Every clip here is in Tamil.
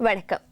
வணக்கம்.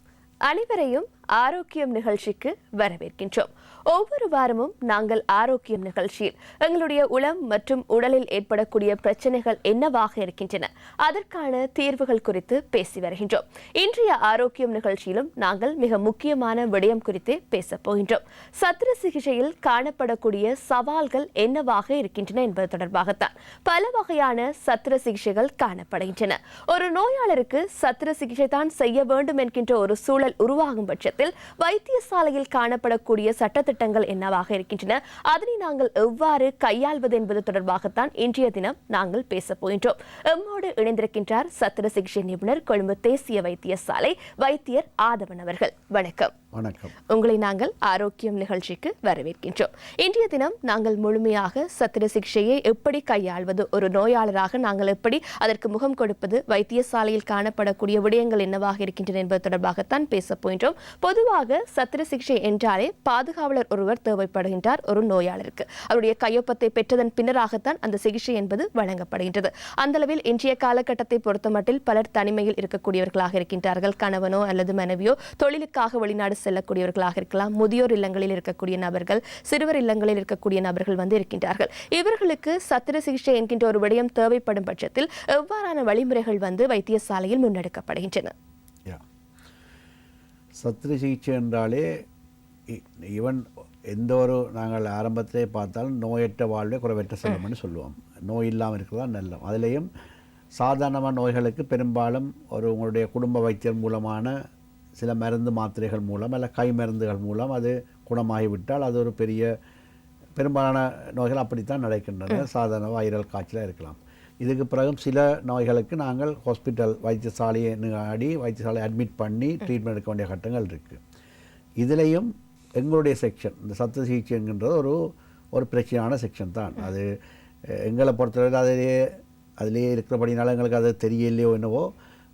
அனைவரையும் ஆரோக்கியம் நிகழ்ச்சிக்கு வரவேற்கின்றோம். ஒவ்வொரு வாரமும் நாங்கள் ஆரோக்கியம் நிகழ்ச்சியில் எங்களுடைய உளம் மற்றும் உடலில் ஏற்படக்கூடிய பிரச்சனைகள் என்னவாக இருக்கின்றன, அதற்கான தீர்வுகள் குறித்து பேசி வருகின்றோம். இன்றைய ஆரோக்கியம் நிகழ்ச்சியிலும் நாங்கள் மிக முக்கியமான விடயம் குறித்து பேசப் போகின்றோம். சத்திர சிகிச்சையில் காணப்படக்கூடிய சவால்கள் என்னவாக இருக்கின்றன என்பது தொடர்பாகத்தான். பல வகையான சத்திர சிகிச்சைகள் காணப்படுகின்றன. ஒரு நோயாளருக்கு சத்திர சிகிச்சை தான் செய்ய வேண்டும் என்கின்ற ஒரு சூழல் உருவாகும் பட்சத்தில் வைத்தியசாலையில் காணப்படக்கூடிய சட்டத்திட்டங்கள் என்னவாக இருக்கின்றன, அதனை நாங்கள் எவ்வாறு கையாள்வது என்பது தொடர்பாகத்தான் இன்றைய தினம் நாங்கள் பேசப் போகின்றோம். எம்மோடு இணைந்திருக்கின்றார் சத்திர சிகிச்சை நிபுணர், கொழும்பு தேசிய வைத்தியசாலை வைத்தியர் ஆதவன் அவர்கள். வணக்கம். வணக்கம். உங்களை நாங்கள் ஆரோக்கியம் நிகழ்ச்சிக்கு வரவேற்கின்றோம். இன்றைய தினம் நாங்கள் முழுமையாக சத்திர சிகிச்சையை எப்படி கையாள்வது, ஒரு நோயாளராக நாங்கள் எப்படி அதற்கு முகம் கொடுப்பது, வைத்தியசாலையில் காணப்படக்கூடிய விடயங்கள் என்னவாக இருக்கின்றன என்பது தொடர்பாகத்தான் பேசப் போகின்றோம். பொதுவாக சத்திர சிகிச்சை என்றாலே பாதுகாவலர் ஒருவர் தேவைப்படுகின்றார் ஒரு நோயாளருக்கு. அவருடைய கையொப்பத்தை பெற்றதன் பின்னராகத்தான் அந்த சிகிச்சை என்பது வழங்கப்படுகின்றது. அந்த அளவில் இன்றைய காலகட்டத்தை பொறுத்தமட்டில் பலர் தனிமையில் இருக்கக்கூடியவர்களாக இருக்கின்றார்கள். கணவனோ அல்லது மனைவியோ தொழிலுக்காக வெளிநாடு செல்லக்கூடியவர்களாக இருக்கலாம். முதியோர் இல்லங்களில் இருக்கக்கூடிய நபர்கள், சிறுவர் இல்லங்களில் இருக்கக்கூடிய நபர்கள் இருக்கின்றார்கள். இவர்களுக்கு சத்திர சிகிச்சை என்கின்ற ஒரு விடயம் தேவைப்படும் பட்சத்தில் எவ்வாறான வழிமுறைகள் வைத்தியசாலையில் முன்னெடுக்கப்படுகின்றன? சத்திர சிகிச்சை என்றாலே ஈவன் எந்த ஒரு நாங்கள் ஆரம்பத்திலே பார்த்தாலும் நோயற்ற வாழ்வே குறைவற்ற செல்வம்னு சொல்லுவோம். நோய் இல்லாமல் இருக்கிறதா நல்ல. அதிலேயும் சாதாரணமான நோய்களுக்கு பெரும்பாலும் உங்களுடைய குடும்ப வைத்தியர் மூலமான சில மருந்து மாத்திரைகள் மூலம் அல்ல கை மருந்துகள் மூலம் அது குணமாகிவிட்டால் அது ஒரு பெரும்பாலான நோய்கள் அப்படித்தான் நடக்கின்றன. சாதாரண வைரல் காய்ச்சலாக இருக்கலாம். இதுக்கு பிறகு சில நோய்களுக்கு நாங்கள் ஹாஸ்பிட்டல் வைத்தியசாலையை நாடி வைத்தியசாலை அட்மிட் பண்ணி ட்ரீட்மெண்ட் எடுக்க வேண்டிய கட்டங்கள் இருக்குது. இதுலேயும் எங்களுடைய செக்ஷன் இந்த சத்திர சிகிச்சைங்கிறது ஒரு பிரச்சனையான செக்ஷன் தான். அது எங்களை பொறுத்தவரை அதிலேயே இருக்கிறபடினால எங்களுக்கு அது தெரியலையோ என்னவோ.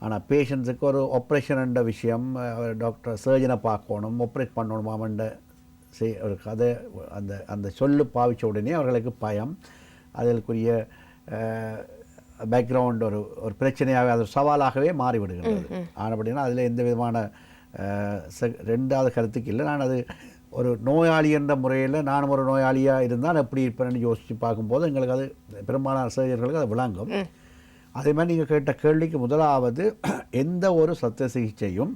ஆனால் பேஷண்ட்ஸுக்கு ஒரு ஆப்ரேஷன்ன்ற விஷயம், டாக்டர் சர்ஜனை பார்க்கணும், ஆப்ரேட் பண்ணணுமாமன்ற ஒரு கதை அந்த சொல்லு பாவித்த உடனே அவர்களுக்கு பயம், அதற்குரிய பேக்ரவுண்ட் ஒரு பிரச்சனையாக அது சவாலாகவே மாறிவிடுகிறது. ஆனப்படினா அதில் எந்த விதமான ரெண்டாவது கருத்துக்கு இல்லை. நான் அது ஒரு நோயாளி என்ற முறையில் நானும் ஒரு நோயாளியாக இருந்தால் எப்படி இருப்பேன்னு யோசித்து பார்க்கும்போது எங்களுக்கு அது பெரும்பாலான சர்ஜர்களுக்கு அது விளங்கும். அதே மாதிரி நீங்கள் கேட்ட கேள்விக்கு முதலாவது, எந்த ஒரு சத்திர சிகிச்சையும்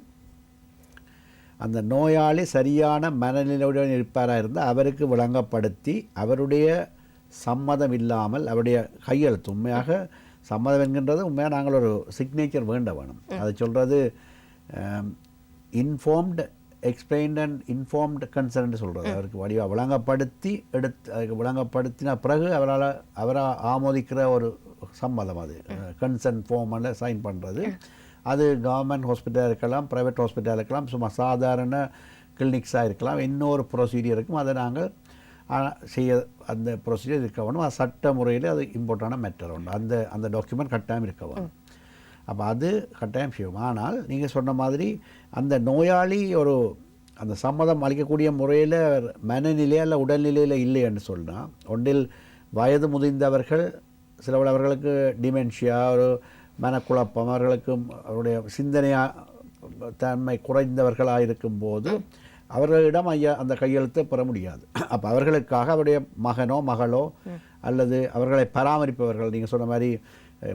அந்த நோயாளி சரியான மனநிலையுடன் இருப்பாராக இருந்தால் அவருக்கு விளங்கப்படுத்தி அவருடைய சம்மதம் இல்லாமல் அவருடைய கையெழுத்து, உண்மையாக சம்மதம் என்கின்றது உண்மையாக நாங்கள் ஒரு சிக்னேச்சர் வேணும். அதை சொல்கிறது இன்ஃபார்ம்டு எக்ஸ்பிளைன்ட் அண்ட் இன்ஃபார்ம்டு கன்சர்ன்னு சொல்கிறது. அவருக்கு வடிவாக விளங்கப்படுத்தி அதுக்கு விளங்கப்படுத்தின பிறகு அவரை ஆமோதிக்கிற ஒரு சம்மதம், அது கன்சர்ன் ஃபார்மில் சைன் பண்ணுறது. அது கவர்மெண்ட் ஹாஸ்பிட்டலாக இருக்கலாம், ப்ரைவேட் ஹாஸ்பிட்டலாக இருக்கலாம், சும்மா சாதாரண கிளினிக்ஸாக இருக்கலாம். இன்னொரு ப்ரொசீஜர் இருக்கும், அதை நாங்கள் அந்த ப்ரொசீஜர் இருக்க வேணும். அது சட்ட முறையில் அது இம்பார்ட்டான மேட்டர் உண்டு. அந்த டாக்குமெண்ட் கட்டாயம் இருக்க வேணும். அப்போ அது கட்டாயம் செய்யும். ஆனால் நீங்கள் சொன்ன மாதிரி அந்த நோயாளி அந்த சம்மதம் அளிக்கக்கூடிய முறையில் மனநிலை அல்ல உடல்நிலையில் இல்லைன்னு சொன்னால், ஒன்றில் வயது முதிர்ந்தவர்கள், சிலவள் அவர்களுக்கு டிமென்ஷியா, ஒரு மனக்குழப்பம், அவர்களுக்கு அவருடைய சிந்தனையாக தன்மை குறைந்தவர்களாக இருக்கும்போது அவர்களிடம் அந்த கையெழுத்தை பெற முடியாது. அப்போ அவர்களுக்காக அவருடைய மகனோ மகளோ அல்லது அவர்களை பராமரிப்பவர்கள், நீங்கள் சொன்ன மாதிரி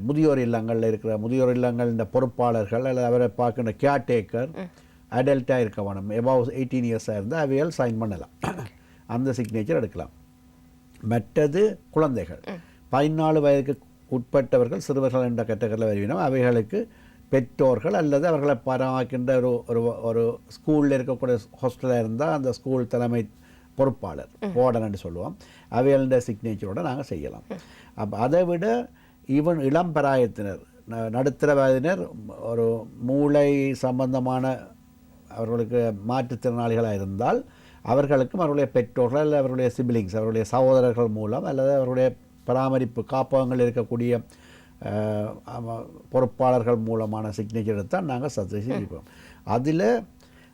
முதியோர் இல்லங்களில் இருக்கிற முதியோர் இல்லங்கள் இந்த பொறுப்பாளர்கள் அல்லது அவரை பார்க்கின்ற கேர்டேக்கர் அடல்ட்டாக இருக்க வேணும். எபவ் 18 இயர்ஸாக இருந்தால் அவையால் சைன் பண்ணலாம், அந்த சிக்னேச்சர் எடுக்கலாம். மற்றது குழந்தைகள் 14 வயதுக்கு உட்பட்டவர்கள், சிறுவர்கள் என்ற கேட்டகரியில் வருவினோம். அவைகளுக்கு பெற்றோர்கள் அல்லது அவர்களை பராமரிக்கின்ற ஒரு ஸ்கூலில் இருக்கக்கூடிய ஹாஸ்டலாக இருந்தால் அந்த ஸ்கூல் தலைமை பொறுப்பாளர், வார்டன் சொல்லுவோம், அவைகள சிக்னேச்சரோடு நாங்கள் செய்யலாம். அப்போ அதை விட ஈவன் இளம் பிராயத்தினர், நடுத்தர வயதினர், ஒரு மூளை சம்பந்தமான அவர்களுக்கு மாற்றுத்திறனாளிகளாக இருந்தால் அவர்களுக்கும் அவருடைய பெற்றோர்கள் அல்லது அவருடைய சிபிலிங்ஸ், அவருடைய சகோதரர்கள் மூலம் அல்லது அவருடைய பராமரிப்பு காப்பகங்கள் இருக்கக்கூடிய பொறுப்பாளர்கள் மூலமான சிக்னேச்சர் எடுத்தால் நாங்கள் சத்திர சிகிச்சை. அதில்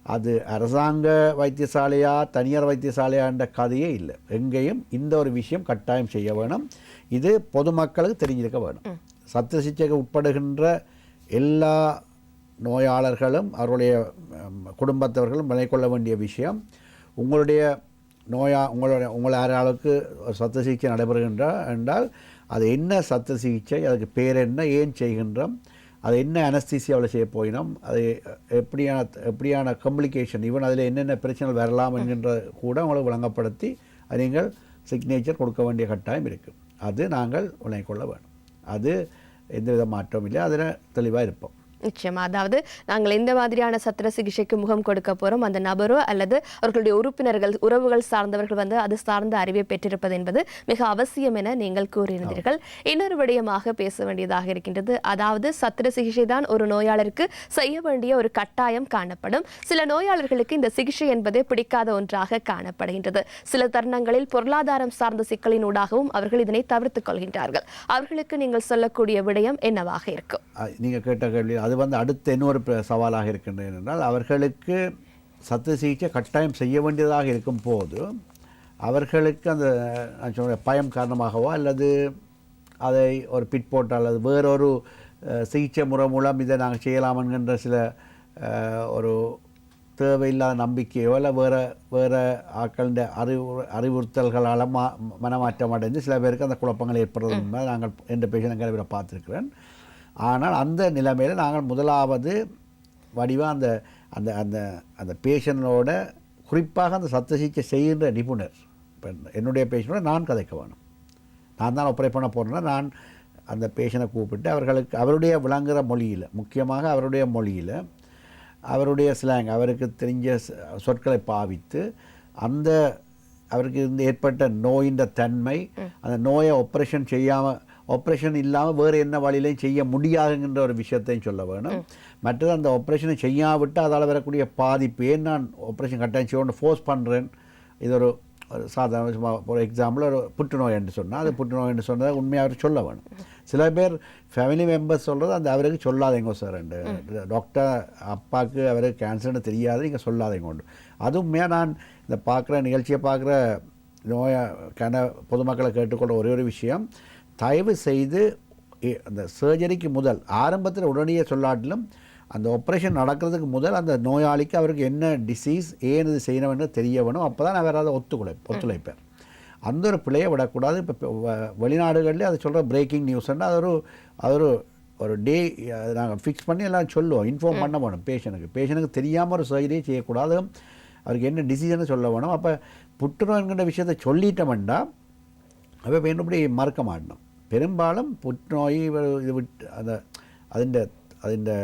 அது அரசாங்க வைத்தியசாலையா தனியார் வைத்தியசாலையான்ற கதையே இல்லை. எங்கேயும் இந்த ஒரு விஷயம் கட்டாயம் செய்ய வேணும். இது பொதுமக்களுக்கு தெரிஞ்சிருக்க வேணும். சத்திர சிகிச்சைக்கு உட்படுகின்ற எல்லா நோயாளர்களும் அவருடைய குடும்பத்தவர்களும் விளைக்கொள்ள வேண்டிய விஷயம், உங்களுடைய உங்கள் யாராளுக்கு சத்த சிகிச்சை நடைபெறுகின்ற என்றால் அது என்ன சத்த சிகிச்சை, அதுக்கு பேர் என்ன, ஏன் செய்கின்றோம், அது என்ன அனஸ்தீசியாவில் செய்ய போயினோம், அது எப்படியான கம்ப்ளிகேஷன், ஈவன் அதில் என்னென்ன பிரச்சனைகள் வரலாம் என்கின்ற கூட உங்களுக்கு வழங்கப்படுத்தி அது நீங்கள் சிக்னேச்சர் கொடுக்க வேண்டிய கட்டாயம் இருக்குது. அது நாங்கள் விளங்கிக்கொள்ள வேணும். அது எந்தவித மாற்றமும் இல்லை, அதில் தெளிவாக இருப்போம். நிச்சயமா. அதாவது நாங்கள் எந்த மாதிரியான சத்திர சிகிச்சைக்கு முகம் கொடுக்க போறோம், அந்த நபரோ அல்லது அவர்களுடைய உறுப்பினர்கள் உறவுகள் சார்ந்தவர்கள் அது சார்ந்த அறிவை பெற்றிருப்பது என்பது மிக அவசியம் என நீங்கள் கூறியிருந்தீர்கள். இன்னொரு விடயமாக பேச வேண்டியதாக இருக்கின்றது. அதாவது சத்திர சிகிச்சை தான் ஒரு நோயாளருக்கு செய்ய வேண்டிய ஒரு கட்டாயம் காணப்படும். சில நோயாளர்களுக்கு இந்த சிகிச்சை என்பதே பிடிக்காத ஒன்றாக காணப்படுகின்றது. சில தருணங்களில் பொருளாதாரம் சார்ந்த சிக்கலின் ஊடாகவும் அவர்கள் இதனை தவிர்த்துக் கொள்கின்றார்கள். அவர்களுக்கு நீங்கள் சொல்லக்கூடிய விடயம் என்னவாக இருக்கும்? நீங்க கேட்ட கேள்வி அது அடுத்த இன்னொரு சவாலாக இருக்கின்றது. என்றால் அவர்களுக்கு சத்திர சிகிச்சை கட்டாயம் செய்ய வேண்டியதாக இருக்கும் போது அவர்களுக்கு அந்த நான் சொல்ற பயம் காரணமாகவோ அல்லது அதை ஒரு பிற்போட்டு அல்லது வேறொரு சிகிச்சை முறை மூலம் இதை நாங்கள் செய்யலாம் என்கின்ற சில ஒரு தேவையில்லாத நம்பிக்கையோ இல்லை வேறு ஆக்களின் அறிவுறுத்தல்களால் மனமாற்றம் அடைந்து சில பேருக்கு அந்த குழப்பங்கள் ஏற்படுறது நாங்கள் எந்த பேஷண்ட் பார்த்துருக்கிறேன். ஆனால் அந்த நிலைமையில் நாங்கள் முதலாவது வடிவாக அந்த அந்த அந்த அந்த பேஷண்டோட குறிப்பாக அந்த சத்த சிகிச்சை செய்கின்ற நிபுணர், இப்போ என்னுடைய பேஷண்டோட நான் கதைக்க வேணும். நான் தான் ஆப்ரேட் பண்ண போகிறேன்னா நான் அந்த பேஷண்ட்டை கூப்பிட்டு அவர்களுக்கு அவருடைய விளங்குகிற மொழியில், முக்கியமாக அவருடைய மொழியில் அவருடைய ஸ்லாங், அவருக்கு தெரிஞ்ச சொற்களை பாவித்து அந்த அவருக்கு ஏற்பட்ட நோயின் தன்மை, அந்த நோயை ஆப்ரேஷன் இல்லாமல் வேறு என்ன வழியிலையும் செய்ய முடியாதுங்கிற ஒரு விஷயத்தையும் சொல்ல வேணும். மற்றது அந்த ஆப்ரேஷனை செய்யாவிட்டு அதால் வரக்கூடிய பாதிப்பு, ஏன் நான் ஆப்ரேஷன் கட்டாயம் செய்யணும்னு ஃபோர்ஸ் பண்ணுறேன். இது ஒரு சாதாரண ஒரு எக்ஸாம்பிள், ஒரு புற்றுநோய் என்று சொன்னால் அது புற்றுநோய் என்று சொன்னதை உண்மையாக அவர் சொல்ல வேணும். சில பேர் ஃபேமிலி மெம்பர்ஸ் சொல்கிறது அந்த அவருக்கு சொல்லாதீங்க சார், டாக்டர் அப்பாவுக்கு அவருக்கு கேன்சர்னு தெரியாது, நீங்கள் சொல்லாதீங்க உண்டு. அது உண்மையாக நான் இந்த பார்க்குற நிகழ்ச்சியை பார்க்குற பொதுமக்களை கேட்டுக்கொள்ள ஒரே ஒரு விஷயம், தயவு செய்து அந்த சர்ஜரிக்கு முதல் ஆரம்பத்தில் உடனடியே சொல்லாட்டிலும் அந்த ஆப்ரேஷன் நடக்கிறதுக்கு முதல் அந்த நோயாளிக்கு அவருக்கு என்ன டிசீஸ், ஏன் இது செய்யணும் என்று தெரிய வேணும். அப்போ தான் அவர் அதை ஒத்துழைப்பேன். அந்த ஒரு பிள்ளையை விடக்கூடாது. இப்போ வெளிநாடுகளில் அதை சொல்கிற பிரேக்கிங் நியூஸ்ன்னா அது ஒரு டே நாங்கள் ஃபிக்ஸ் பண்ணி எல்லாம் சொல்லுவோம், இன்ஃபார்ம் பண்ண வேணும் பேஷண்ட்டுக்கு தெரியாமல் ஒரு சர்ஜரியை செய்யக்கூடாது, அவருக்கு என்ன டிசீஸ்ன்னு சொல்ல வேணும். அப்போ புற்றுநோய்கிற விஷயத்தை சொல்லிட்டோம்னா அப்போ வேண்டும்படி மறக்க மாட்டோம். பெரும்பாலும் புற்றுநோய் இது விட்டு அதிண்ட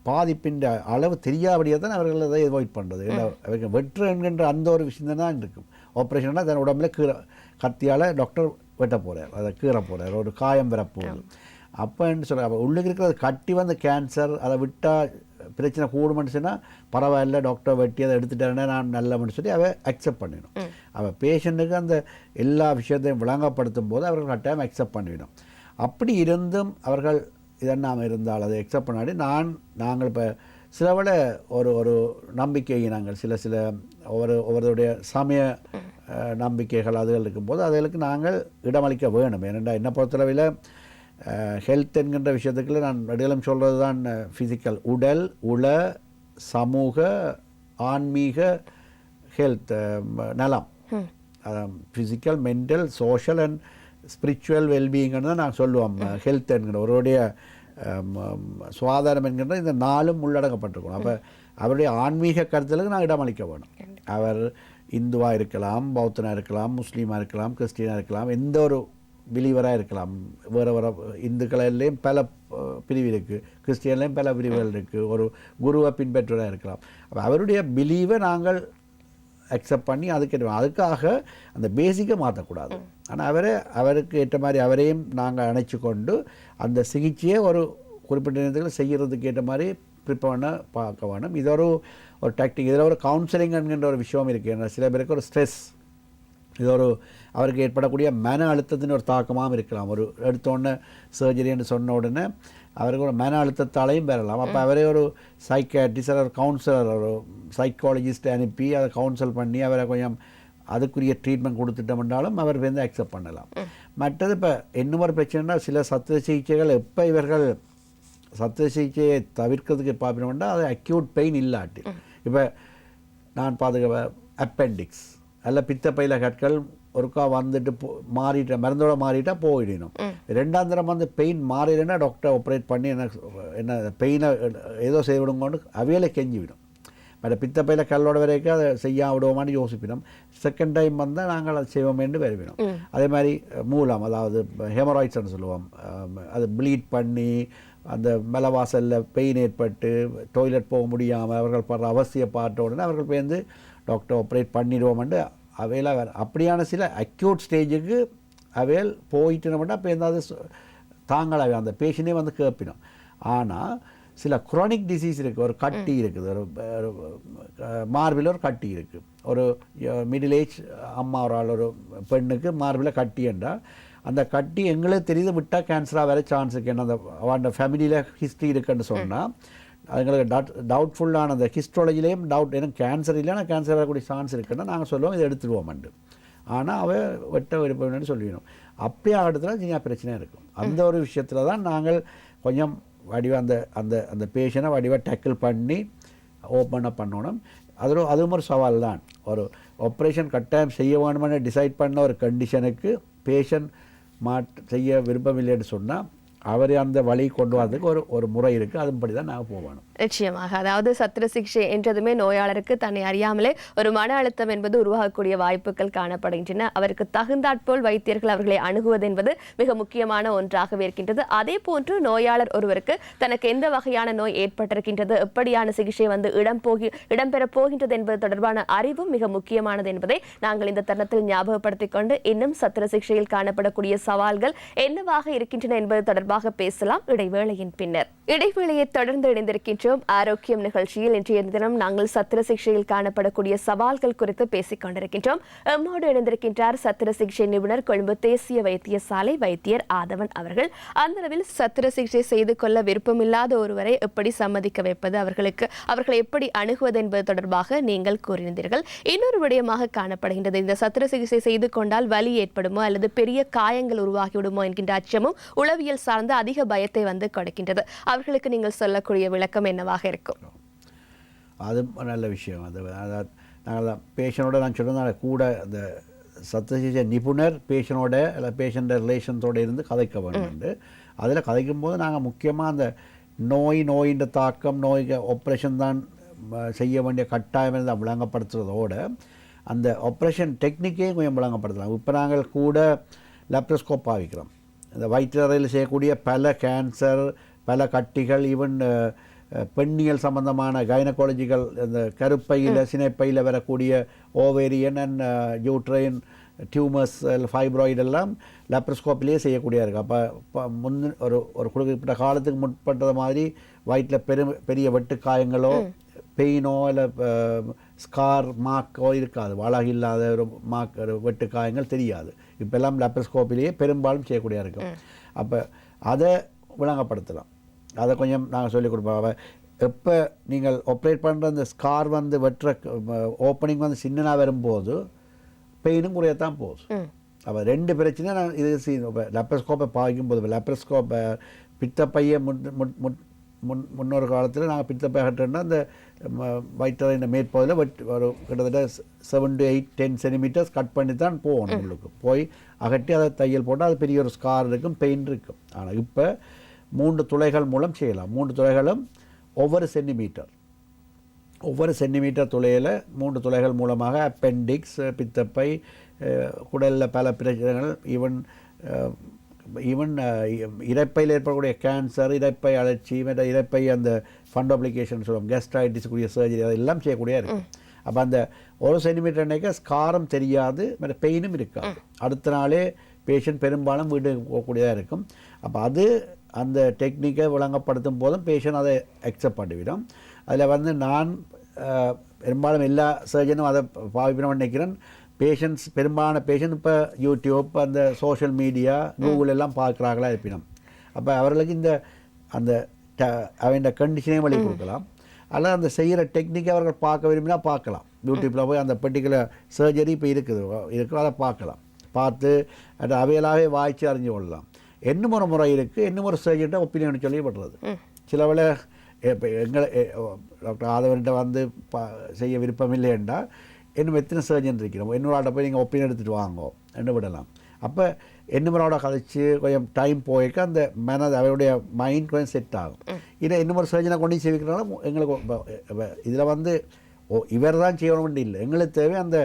பாதிப்பின் அளவு தெரியாதபடியாக தான் அவர்கள் அதை அவாய்ட் பண்ணுறது. அவருக்கு வெற்று என்கின்ற அந்த ஒரு விஷயம் தான் இருக்கும். ஆப்ரேஷன்னா தன் உடம்புல கத்தியால் டாக்டர் வெட்ட போகிறார், அதை கீற போகிறார், ஒரு காயம் வரப்போகுது. அப்போன்னு சொல்ல உள்ளுக்கு இருக்கிறது கட்டி வந்து கேன்சர், அதை விட்டால் பிரச்சனை கூடுமென்னு சொன்னால் பரவாயில்ல, டாக்டர் வெட்டி அதை எடுத்துட்டாருன்னா நான் நல்லவன்னு சொல்லி அவள் அக்செப்ட் பண்ணிடணும். அவள் பேஷண்ட்டுக்கு அந்த எல்லா விஷயத்தையும் விளங்கப்படுத்தும் போது அவர்கள் கட்டாயம் அக்செப்ட் பண்ணிவிடும். அப்படி இருந்தும் அவர்கள் இதெல்லாம் இருந்தால் அதை அக்செப்ட் பண்ணாடி நாங்கள் இப்போ சிலவிட ஒரு நம்பிக்கையை நாங்கள் சில ஒவ்வொருடைய சமய நம்பிக்கைகள் அதுகள் இருக்கும்போது அதுகளுக்கு நாங்கள் இடமளிக்க வேணும். ஏனென்றால் என்னை பொறுத்தளவில் ஹெல்த் என்கின்ற விஷயத்துக்குள்ள நான் நடுகளும் சொல்கிறது தான் ஃபிசிக்கல், உடல், சமூக, ஆன்மீக ஹெல்த், நலம், physical, mental, social and spiritual வெல்பீயிங்னு தான் நான் சொல்லுவோம். ஹெல்த் என்கிற ஒருவருடைய சுகாதாரம் என்கின்ற இந்த நாளும் உள்ளடக்கப்பட்டிருக்கணும். அப்போ அவருடைய ஆன்மீக கருத்துகளுக்கு நான் இடமளிக்க வேணும். அவர் இந்துவாக இருக்கலாம், பௌத்தனாக இருக்கலாம், முஸ்லீமாக இருக்கலாம், கிறிஸ்டினாக இருக்கலாம், எந்த ஒரு பிலீவராக இருக்கலாம். வேறு இந்துக்களிலேயும் பல பிரிவு இருக்குது, கிறிஸ்டியன்லேயும் பல பிரிவுகள் இருக்குது, ஒரு குருவை பின்பற்றுவதாக இருக்கலாம். அப்போ அவருடைய பிலீவை நாங்கள் அக்செப்ட் பண்ணி அதுக்காக அந்த பேசிக்கை மாற்றக்கூடாது. ஆனால் அவருக்கு ஏற்ற மாதிரி அவரையும் நாங்கள் அணைச்சி கொண்டு அந்த சிகிச்சையை ஒரு குறிப்பிட்ட நேரத்தில் செய்கிறதுக்கு ஏற்ற மாதிரி ப்ரிப்பேர் பண்ண பார்க்க வேணும். இது ஒரு டாக்டிக். இதில் ஒரு கவுன்சிலிங் என்கின்ற ஒரு விஷயம் இருக்குது. சில பேருக்கு ஒரு ஸ்ட்ரெஸ், இது அவருக்கு ஏற்படக்கூடிய மன அழுத்தத்தின் ஒரு தாக்கமாகவும் இருக்கலாம். ஒரு எடுத்தோடனே சர்ஜரின்னு சொன்ன உடனே அவருக்கு ஒரு மன அழுத்தத்தாலையும் பெறலாம். அப்போ அவரே ஒரு சைக்காட்ரிஸ்ட், ஒரு கவுன்சிலர், ஒரு சைக்காலஜிஸ்ட் அனுப்பி அதை கவுன்சில் பண்ணி அவரை கொஞ்சம் அதுக்குரிய ட்ரீட்மெண்ட் கொடுத்துட்டோம்னாலும் அவர் வந்து அக்செப்ட் பண்ணலாம். மற்றது இப்போ இன்னும் ஒரு பிரச்சனைனா சில சத்திர சிகிச்சைகள் எப்போ இவர்கள் சத்திர சிகிச்சையை தவிர்க்கிறதுக்கு பார்க்கணும்னா அது அக்யூட் பெயின் இல்லாட்டி இப்போ நான் பார்த்துக்க அப்பெண்டிக்ஸ் அல்ல பித்தப்பையில கற்கள் ஒருக்கா வந்துட்டு மாறிட்ட மருந்தோட மாறிட்டா போயிடணும். ரெண்டாம் தரம் வந்து பெயின் மாறிடுன்னா டாக்டர் ஆப்ரேட் பண்ணி என்ன பெயினை ஏதோ செய்ய விடுங்கன்னு அவையில கெஞ்சி விடும். மற்ற பித்தப்பையில கல்லோட வரைக்கும் அதை செய்ய விடுவோமான்னு யோசிப்பினோம். செகண்ட் டைம் வந்தால் நாங்கள் அதை செய்வோம் என்று வருவினோம். அதே மாதிரி மூலம் அதாவது ஹெமராய்ட்ஸ்ன்னு சொல்லுவோம், அது ப்ளீட் பண்ணி அந்த மலவாசலில் பெயின் ஏற்பட்டு டாய்லெட் போக முடியாமல் அவர்கள் படுற அவசிய பார்த்த உடனே அவர்கள் போய் வந்து டாக்டர் ஆப்ரேட் பண்ணிடுவோம்ட்டு அவையில் வேறு அப்படியான சில அக்யூட் ஸ்டேஜுக்கு அவையில் போயிட்டு நம்மட்டா இப்போ எதாவது தாங்களாவே அந்த பேஷண்ட்டே வந்து கேட்பினோம். ஆனால் சில குரானிக் டிசீஸ் இருக்குது, ஒரு கட்டி இருக்குது, ஒரு மார்பில் ஒரு கட்டி இருக்குது, ஒரு மிடில் ஏஜ் அம்மா ஒரு ஆள் ஒரு பெண்ணுக்கு மார்பில் கட்டி என்றால் அந்த கட்டி எங்களுக்கு தெரியுது விட்டால் கேன்சராக வேறு சான்ஸ் இருக்குது. ஏன்னா அந்த ஃபேமிலியில் ஹிஸ்ட்ரி இருக்குன்னு சொன்னால் அதுங்களுக்கு டவுட்ஃபுல்லான அந்த ஹிஸ்ட்ராலஜிலேயும் டவுட் ஏன்னா கேன்சர் இல்லைன்னா கேன்சர் வரக்கூடிய சான்ஸ் இருக்குன்னா நாங்கள் சொல்லுவோம் இதை எடுத்துடுவோம்ண்டு. ஆனால் அவ வெட்ட விருப்பம்னு சொல்லிடணும். அப்படியே ஆகிடுதுனா சின்ன பிரச்சனை இருக்கும். அந்த ஒரு விஷயத்தில் தான் நாங்கள் கொஞ்சம் வடிவாக அந்த அந்த அந்த பேஷண்ட்டை வடிவாக டேக்கிள் பண்ணி ஓப்பனாக பண்ணணும். அதுவும் ஒரு சவால் தான். ஒரு ஆப்ரேஷன் கட்டாயம் செய்ய வேணுமென்னு டிசைட் பண்ண ஒரு கண்டிஷனுக்கு பேஷண்ட் செய்ய விருப்பம் இல்லைன்னு சொன்னால் அவரை அந்த வழி கொண்டு வரதுக்கு ஒரு முறை இருக்குது. அதுபடி தான் நாங்கள் போகணும். நிச்சயமாக. அதாவது சத்திர சிகிச்சை என்றதுமே நோயாளருக்கு தன்னை அறியாமலே ஒரு மன அழுத்தம் என்பது உருவாகக்கூடிய வாய்ப்புகள் காணப்படுகின்றன. அவருக்கு தகுந்தாற்போல் வைத்தியர்கள் அவர்களை அணுகுவது என்பது மிக முக்கியமான ஒன்றாகவே இருக்கின்றது. அதே போன்று நோயாளர் ஒருவருக்கு தனக்கு எந்த வகையான நோய் ஏற்பட்டிருக்கின்றது, எப்படியான சிகிச்சை வந்து இடம்பெறப் போகின்றது என்பது தொடர்பான அறிவும் மிக முக்கியமானது என்பதை நாங்கள் இந்த தருணத்தில் ஞாபகப்படுத்திக் கொண்டு இன்னும் சத்திர சிகிச்சையில் காணப்படக்கூடிய சவால்கள் என்னவாக இருக்கின்றன என்பது தொடர்பாக பேசலாம் இடைவேளையின் பின்னர். இடைவேளையை தொடர்ந்து இணைந்திருக்கின்றோம். ஆரோக்கியம் நிகழ்ச்சியில் இன்றைய தினம் நாங்கள் சத்திர சிகிச்சையில் காணப்படக்கூடிய சவால்கள் குறித்து பேசிக் கொண்டிருக்கின்றோம். எம்மோடு இணைந்திருக்கின்றார் சத்திர சிகிச்சை நிபுணர், கொழும்பு தேசிய வைத்தியசாலை வைத்தியர் ஆதவன் அவர்கள். அந்த அளவில் சத்திர சிகிச்சை செய்து கொள்ள விருப்பமில்லாத ஒருவரை எப்படி சம்மதிக்க வைப்பது, அவர்களை எப்படி அணுகுவது என்பது தொடர்பாக நீங்கள் கூறியிருந்தீர்கள். இன்னொரு விடயமாக காணப்படுகின்றது, இந்த சத்திர சிகிச்சை செய்து கொண்டால் வலி ஏற்படுமோ அல்லது பெரிய காயங்கள் உருவாகிவிடுமோ என்கின்ற அச்சமும் உளவியல் சார்ந்த அதிக பயத்தை வந்து கொடுக்கின்றது. அவர்களுக்கு நீங்கள் சொல்லக்கூடிய விளக்கம் என்னவாக இருக்கும்? அது நல்ல விஷயம். நாங்கள் பேஷண்டோட நான் சொன்னதால கூட அந்த சத்திர சிகிச்சை நிபுணர் பேஷண்டோட இல்லை பேஷண்ட் ரிலேஷன்ஸோடு இருந்து கதைக்க வேண்டும். அதில் கதைக்கும் போது நாங்கள் முக்கியமாக அந்த நோயின் தாக்கம், நோய்க்கு ஆப்ரேஷன் தான் செய்ய வேண்டிய கட்டாயம் தான் விளங்கப்படுத்துறதோட அந்த ஆப்ரேஷன் டெக்னிக்கையும் கொஞ்சம் விளங்கப்படுத்தலாம். இப்போ நாங்கள் கூட லேப்ரோஸ்கோப் பாவிக்கிறோம். இந்த வயிற்றறையில் செய்யக்கூடிய பல கேன்சர், பல கட்டிகள், ஈவன் பெண்ணியல் சம்பந்தமான கைனகாலஜிக்கல் இந்த கருப்பையில் சினைப்பையில் வரக்கூடிய ovarian and uterine tumours, fibroid எல்லாம் லேப்ரோஸ்கோப்பிலேயே செய்யக்கூடியதாக இருக்குது. அப்போ ஒரு குறிப்பிட்ட காலத்துக்கு முற்பட்டது மாதிரி வயிற்றில் பெரிய வெட்டு காயங்களோ பெயினோ இல்லை ஸ்கார் மார்க்கோ இருக்காது, வளகு இல்லாத ஒரு வெட்டு காயங்கள் தெரியாது. இப்போல்லாம் லேப்ரோஸ்கோப்பிலேயே பெரும்பாலும் செய்யக்கூடியதாக இருக்கும். அப்போ அதை விளங்கப்படுத்தலாம். அதை கொஞ்சம் நாங்கள் சொல்லிக் கொடுப்போம். எப்போ நீங்கள் ஆப்ரேட் பண்ணுற அந்த ஸ்கார் வந்து வெட்டுற ஓப்பனிங் வந்து சின்னனாக வரும்போது பெயினும் குறையத்தான் போகுது. அப்போ ரெண்டு பிரச்சனை நான் இது லேப்ரோஸ்கோப்பை பாய்க்கும்போது லேப்ரோஸ்கோப்பை பித்தப்பையை முன்னொரு காலத்தில் நாங்கள் பித்தப்பை அகற்றோன்னா அந்த வயிற்று இந்த மேற்பகுதியில் ஒரு கிட்டத்தட்ட 7 to 8 10 சென்டிமீட்டர்ஸ் கட் பண்ணி தான் போகணும். உங்களுக்கு போய் அகட்டி அதை தையல் போட்டால் அது பெரிய ஒரு ஸ்கார் இருக்கும், பெயின் இருக்கும். ஆனால் இப்போ 3 துளைகள் மூலம் செய்யலாம். 3 துளைகளும் ஒவ்வொரு சென்டிமீட்டர் துளையில் 3 துளைகள் மூலமாக அப்பெண்டிக்ஸ், பித்தப்பை, குடலில் பல பிரச்சனைகள், ஈவன் இரைப்பையில் ஏற்படக்கூடிய கேன்சர், இரைப்பை அழற்சி, மற்ற இரைப்பை அந்த ஃபண்டோப்ளிகேஷன் சொல்லுவோம், கெஸ்ட்ரைட்டிஸ்க்குரிய சர்ஜரி அதெல்லாம் செய்யக்கூடிய இருக்கும். அப்போ அந்த 1 சென்டிமீட்டர் அன்னைக்கு ஸ்காரம் தெரியாது, மற்ற பெயினும் இருக்காது. அடுத்த நாளே பேஷண்ட் பெரும்பாலும் வீட்டுக்கு போகக்கூடியதாக இருக்கும். அப்போ அது அந்த டெக்னிக்கை விளங்கப்படுத்தும் போதும் பேஷண்ட் அதை அக்செப்ட் பண்ணிவிடும். அதில் வந்து நான் பெரும்பாலும் எல்லா சர்ஜனும் அதை பாவிக்கணும்னு நினைக்கிறேன். பெரும்பாலான பேஷண்ட் இப்போ யூடியூப், அந்த சோஷியல் மீடியா, கூகுள் எல்லாம் பார்க்குறாங்களா இருப்பினும். அப்போ அவர்களுக்கு அவன் கண்டிஷனையும் வழி கொடுக்கலாம். அல்லது அந்த செய்கிற டெக்னிக்கை அவர்கள் பார்க்க விரும்பினா பார்க்கலாம். யூடியூப்பில் போய் அந்த பர்டிகுலர் சர்ஜரி இப்போ இருக்குது அதை பார்க்கலாம். பார்த்து அவையலாகவே வாய்ச்சி அறிஞ்சு கொள்ளலாம். இன்னும் ஒரு முறை இருக்குது, இன்னும் ஒரு சர்ஜன்ட்ட ஒப்பீனியன் சொல்லி படுறது. சில வேளை இப்போ எங்களை டாக்டர் ஆதவன்கிட்ட வந்து செய்ய விருப்பம் இல்லைன்னா இன்னும் எத்தனை சர்ஜன் இருக்கிறோம், இன்னொரு ஆட்ட போய் நீங்கள் ஒப்பீனியன் எடுத்துகிட்டு வாங்கோ என்ன விடலாம். அப்போ என்னமரோட கழிச்சு கொஞ்சம் டைம் போய்க்க அந்த மனது அவருடைய மைண்ட் கொஞ்சம் செட் ஆகும். இதை இன்னொரு சர்ஜனை கொண்டு செய்விக்கிறனால எங்களுக்கு இதில் வந்து இவர் தான் செய்யணும்னு இல்லை, எங்களுக்கு தேவை அந்த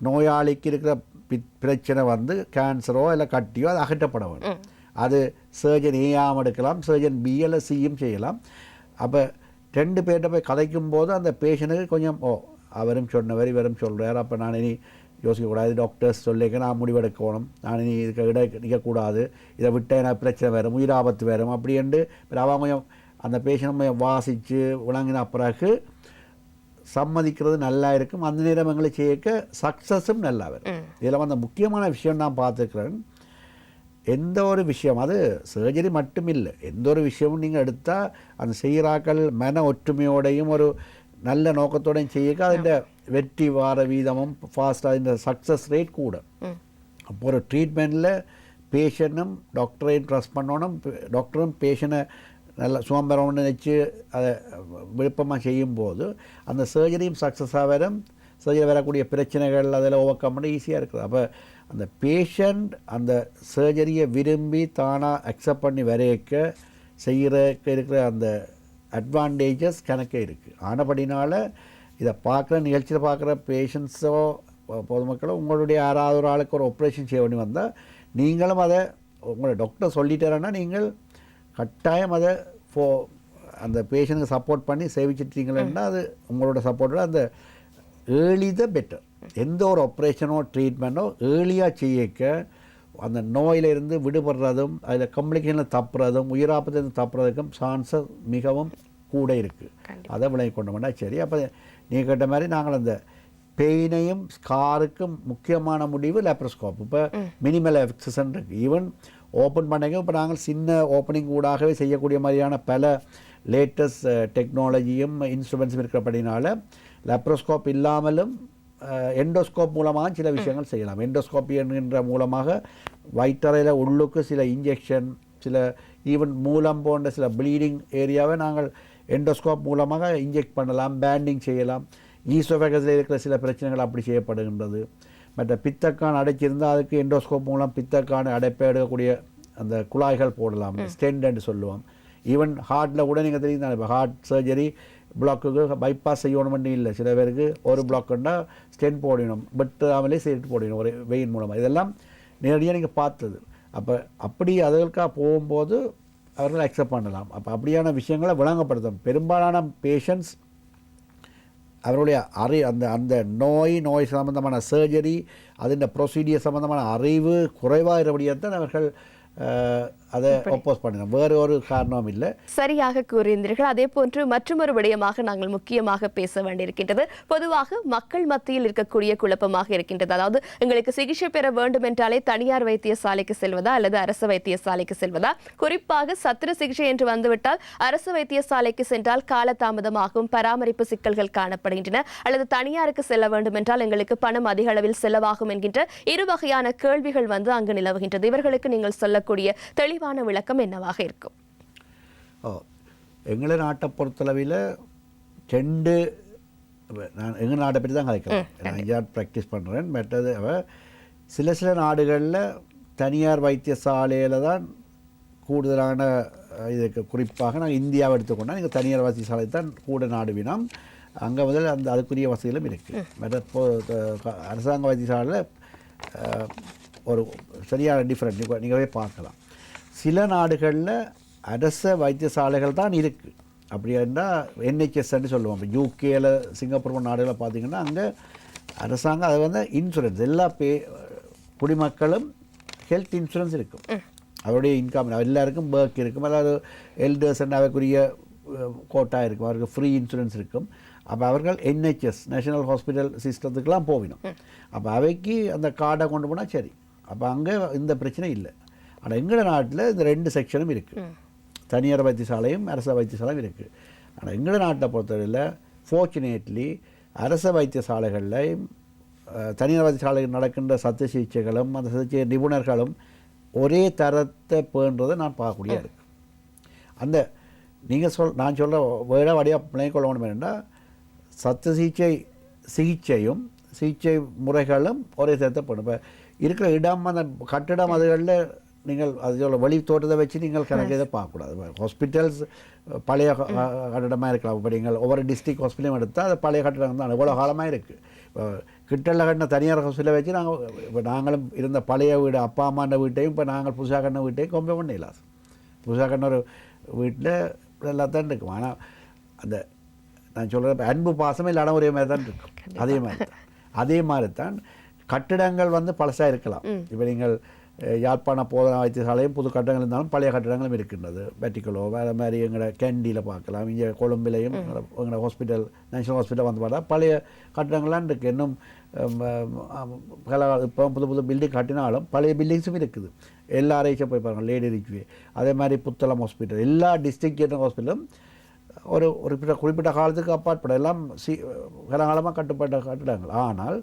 நோயாளிக்கு இருக்கிற பிரச்சனை வந்து கேன்சரோ இல்லை கட்டியோ அது அகற்றப்பட வேண்டும். அது சர்ஜன் ஏயாமல் எடுக்கலாம், சர்ஜன் பி இல்லை சியும் செய்யலாம். அப்போ 2 பேர்கிட்ட போய் கதைக்கும் போது அந்த பேஷண்ட்டுக்கு கொஞ்சம் அவரும் சொன்னவர் இவரும் சொல்கிறார், அப்போ நான் இனி யோசிக்கக்கூடாது, டாக்டர்ஸ் சொல்லிக்க நான் முடிவெடுக்கணும், நான் இனி இதுக்கு நிற்கக்கூடாது, இதை விட்டால் எனக்கு பிரச்சனை வரும், உயிராபத்து வரும் அப்படின்ட்டு அவன் கொஞ்சம் அந்த பேஷண்ட் கொஞ்சம் வாசித்து விளங்கின பிறகு சம்மதிக்கிறது நல்லா இருக்கும். அந்த நேரம் எங்களை செய்ய சக்ஸஸும் நல்லா வரும். இதில் வந்து முக்கியமான விஷயம் நான் பார்த்துக்கிறேன், எந்த ஒரு விஷயம் அது சர்ஜரி மட்டும் இல்லை, எந்த ஒரு விஷயமும் நீங்கள் எடுத்தால் அந்த செய்கிறாக்கள் மன ஒற்றுமையோடையும் ஒரு நல்ல நோக்கத்தோடையும் செய்ய அதில் வெற்றி வார வீதமும் ஃபாஸ்ட்டாக இந்த சக்ஸஸ் ரேட் கூட. அப்போ ஒரு ட்ரீட்மெண்ட்டில் பேஷண்ட்டும் டாக்டரையும் ட்ரஸ்ட் பண்ணணும், டாக்டரும் பேஷண்ட்டை நல்லா சுகம்பரம்னு நினச்சி அதை விருப்பமாக செய்யும்போது அந்த சர்ஜரியும் சக்ஸஸாக வரும், சர்ஜரி வரக்கூடிய பிரச்சனைகள் அதில் ஓவர் கம் பண்ண ஈஸியாக இருக்குது. அப்போ அந்த பேஷண்ட் அந்த சர்ஜரியை விரும்பி தானாக அக்செப்ட் பண்ணி வரைக்க செய்கிறக்கு இருக்கிற அந்த அட்வான்டேஜஸ் கணக்கே இருக்குது. ஆனபடினால இதை பார்க்குற நிகழ்ச்சியில் பார்க்குற பேஷண்ட்ஸோ பொதுமக்களோ உங்களுடைய யாராவது ஒரு ஆளுக்கு ஒரு ஆப்ரேஷன் செய்ய வேண்டி வந்தால் நீங்களும் அதை உங்களோட டாக்டர் சொல்லிட்டாருன்னா நீங்கள் கட்டாயம் அதை அந்த பேஷண்ட்டுக்கு சப்போர்ட் பண்ணி சேவிச்சிட்டீங்களா அது உங்களோட சப்போர்ட்டோட அந்த ஏர்லி த பெட்டர். எந்த ஒரு ஆப்ரேஷனோ ட்ரீட்மெண்ட்டோ ஏர்லியாக செய்யக்க அந்த நோயிலிருந்து விடுபடுறதும் அதில் காம்ப்ளிகேஷனில் தப்புறதும் உயிராபத்திலிருந்து தப்புறதுக்கும் சான்சஸ் மிகவும் கூட இருக்குது. அதை விளங்கி கொண்டோம்னா சரி. அப்போ நீங்கள் கேட்ட மாதிரி நாங்கள் அந்த பெயினையும் ஸ்காருக்கும் முக்கியமான முடிவு லேப்ரோஸ்கோப். இப்போ மினிமல் எக்ஸசன் இருக்குது, ஈவன் ஓப்பன் பண்ணங்க இப்போ நாங்கள் சின்ன ஓப்பனிங் கூடாகவே செய்யக்கூடிய மாதிரியான பல லேட்டஸ்ட் டெக்னாலஜியும் இன்ஸ்ட்ருமெண்ட்ஸும் இருக்கிறபடினால லேப்ரோஸ்கோப் இல்லாமலும் எண்டோஸ்கோப் மூலமாக சில விஷயங்கள் செய்யலாம். எண்டோஸ்கோப்பி என்கின்ற மூலமாக வயிற்றறையில் உள்ளுக்கு சில இன்ஜெக்ஷன், சில ஈவன் மூலம் போன்ற சில ப்ளீடிங் ஏரியாவை நாங்கள் எண்டோஸ்கோப் மூலமாக இன்ஜெக்ட் பண்ணலாம், பேண்டிங் செய்யலாம். ஈசோஃபேகஸில் இருக்கிற சில பிரச்சனைகள் அப்படி செய்யப்படுகின்றது. மற்ற பித்தக்கான் அடைச்சிருந்தால் அதுக்கு எண்டோஸ்கோப் மூலம் பித்தக்கான அடைப்பை எடுக்கக்கூடிய அந்த குழாய்கள் போடலாம், ஸ்டெண்ட் என்று சொல்லுவோம். ஈவன் ஹார்ட்டில் கூட நீங்கள் தெரியும் தான், இப்போ ஹார்ட் சர்ஜரி பிளாக்குக்கு பைபாஸ் செய்யணும்னு இல்லை, சில பேருக்கு ஒரு பிளாக்குன்னா ஸ்டென்ட் போடணும், வெட்டாமலே சேர்த்து போடணும் ஒரு வெயின் மூலமாக. இதெல்லாம் நேரடியாக நீங்கள் பார்த்தது. அப்போ அப்படி அதற்காக போகும்போது அவர்கள் அக்செப்ட் பண்ணலாம். அப்போ அப்படியான விஷயங்களை விளங்கப்படுத்தும். பெரும்பாலான பேஷண்ட்ஸ் அவருடைய அந்த அந்த நோய் சம்பந்தமான சர்ஜரி அதில் ப்ரொசீடியர் சம்பந்தமான அறிவு குறைவாக இருப்படியால்தான் அவர்கள் அதை அப்போஸ் பண்ணணும், வேறு ஒரு காரணமும் இல்லை. சரியாக கூறியிருந்தீர்கள். அதே போன்று மற்றொரு விடயமாக நாங்கள் முக்கியமாக பேச வேண்டியிருக்கின்றது. பொதுவாக மக்கள் மத்தியில் இருக்கக்கூடிய குழப்பமாக இருக்கின்றது. அதாவது எங்களுக்கு சிகிச்சை பெற வேண்டும் என்றாலே தனியார் வைத்தியசாலைக்கு செல்வதா அல்லது அரசு வைத்தியசாலைக்கு செல்வதா? குறிப்பாக சத்திர சிகிச்சை என்று வந்துவிட்டால் அரசு வைத்தியசாலைக்கு சென்றால் காலதாமதமாகும், பராமரிப்பு சிக்கல்கள் காணப்படுகின்றன, அல்லது தனியாருக்கு செல்ல வேண்டும் என்றால் எங்களுக்கு பணம் அதிக அளவில் செலவாகும் என்கின்ற இரு வகையான கேள்விகள் அங்கு நிலவுகின்றது. இவர்களுக்கு நீங்கள் சொல்லக்கூடிய தெளிவான விளக்கம் என்னவாக இருக்கும்? எங்களை நாட்டை பொறுத்தளவில் நான் எங்கள் நாட்டை பற்றி தான் கதைக்கிறேன், நான் இங்கே ப்ராக்டிஸ் பண்ணுறேன். மற்றது சில நாடுகளில் தனியார் வைத்தியசாலையில் தான் கூடுதலான இதுக்கு, குறிப்பாக நாங்கள் இந்தியாவை எடுத்துக்கொண்டால் நீங்கள் தனியார் வைத்தியசாலை தான் கூட நாடுவினோம். அங்கே முதல் அந்த அதுக்குரிய வசதிகளும் இருக்குது. மற்ற அரசாங்க வைத்தியசாலையில் ஒரு சரியான டிஃப்ரெண்ட் நீங்கள் போய் பார்க்கலாம். சில நாடுகளில் அரச வைத்தியசாலைகள் தான் இருக்குது. அப்படி இருந்தால் என்ஹெச்எஸ்ன்னு சொல்லுவோம். இப்போ யூகேயில் சிங்கப்பூர் நாடுகளில் பார்த்திங்கன்னா அங்கே அரசாங்கம் அதை வந்து இன்சூரன்ஸ் எல்லா குடிமக்களும் ஹெல்த் இன்சூரன்ஸ் இருக்கும். அவருடைய இன்கம் எல்லாருக்கும் பேர்க் இருக்கும், அதாவது எல்டர்ஸ் அவைக்குரிய கோட்டா இருக்கும், அவருக்கு ஃப்ரீ இன்சூரன்ஸ் இருக்கும். அப்போ அவர்கள் என்ஹெச்எஸ் நேஷனல் ஹாஸ்பிட்டல் சிஸ்டத்துக்கெலாம் போவினோம். அப்போ அவைக்கு அந்த கார்டை கொண்டு போனால் சரி, அப்போ அங்கே இந்த பிரச்சனை இல்லை. ஆனால் எங்கள் நாட்டில் இந்த 2 செக்ஷனும் இருக்குது, தனியார் வைத்தியசாலையும் அரச வைத்தியசாலையும் இருக்குது. ஆனால் எங்கள் நாட்டை பொறுத்தவரையில் ஃபார்ச்சுனேட்லி அரச வைத்தியசாலைகள்லையும் தனியார் வைத்தியசாலையில் நடக்கின்ற சத்திய சிகிச்சைகளும் அந்த சிகிச்சை நிபுணர்களும் ஒரே தரத்தை பேணுறதை நான் பார்க்கக்கூடிய இருக்குது. அந்த நீங்கள் நான் சொல்கிற வேற வடிவாக பிள்ளைங்க கொள்ள வேணும் என்னென்னா சத்து சிகிச்சையும் சிகிச்சை முறைகளும் ஒரே சேர்த்தப்படும். இப்போ இருக்கிற இடம் அந்த கட்டிடம் அதுகளில் நீங்கள் அதோட வழி தோட்டத்தை வச்சு நீங்கள் கணக்கு இதை பார்க்கக்கூடாது. ஹாஸ்பிட்டல்ஸ் பழைய கட்டிடமாக இருக்கலாம். இப்போ நீங்கள் ஒவ்வொரு டிஸ்ட்ரிக்ட் ஹாஸ்பிட்டலும் எடுத்தால் அது பழைய கட்டிடம் தான் எவ்வளோ காலமாக இருக்குது. இப்போ கிட்டல கட்டின தனியார் ஹாஸ்பிட்டலை வச்சு நாங்களும் இருந்த பழைய வீடு அப்பா அம்மாண்ட வீட்டையும் இப்போ நாங்கள் புதுசாக கட்டின வீட்டையும் கம்பேர் பண்ணிடலாம். புதுசாக கட்டின ஒரு வீட்டில் எல்லாம் தான் இருக்கும். ஆனால் அந்த நான் சொல்கிறேன் அன்பு பாசமே இல்லாத ஒரே மாதிரி தான் இருக்கும். அதே மாதிரி தான் கட்டிடங்கள் பழசாக இருக்கலாம். இப்போ நீங்கள் யாழ்ப்பாண போதனா வைத்தியசாலையும் புது கட்டடங்கள் இருந்தாலும் பழைய கட்டடங்களும் இருக்கின்றது. வெட்டிக்கலோ வேறு மாதிரி எங்களோட கேண்டியில் பார்க்கலாம். இங்கே கொழும்பிலையும் எங்களோட ஹாஸ்பிட்டல் நேஷனல் ஹாஸ்பிட்டல் பார்த்தா பழைய கட்டடங்கள்லாம் இருக்குது. இன்னும் இப்போ புது பில்டிங் கட்டினாலும் பழைய பில்டிங்ஸும் இருக்குது. எல்லா ஆராய்ச்சியும் போய் பாருங்கள். லேடி ரிச்வே அதே மாதிரி புத்தளம் ஹாஸ்பிட்டல் எல்லா டிஸ்ட்ரிக்ட் ஜெனரல் ஹாஸ்பிட்டலும் ஒரு குறிப்பிட்ட காலத்துக்கு அப்பாற்பட எல்லாம் காலகாலமாக கட்டுப்பட்ட கட்டிடங்கள். ஆனால்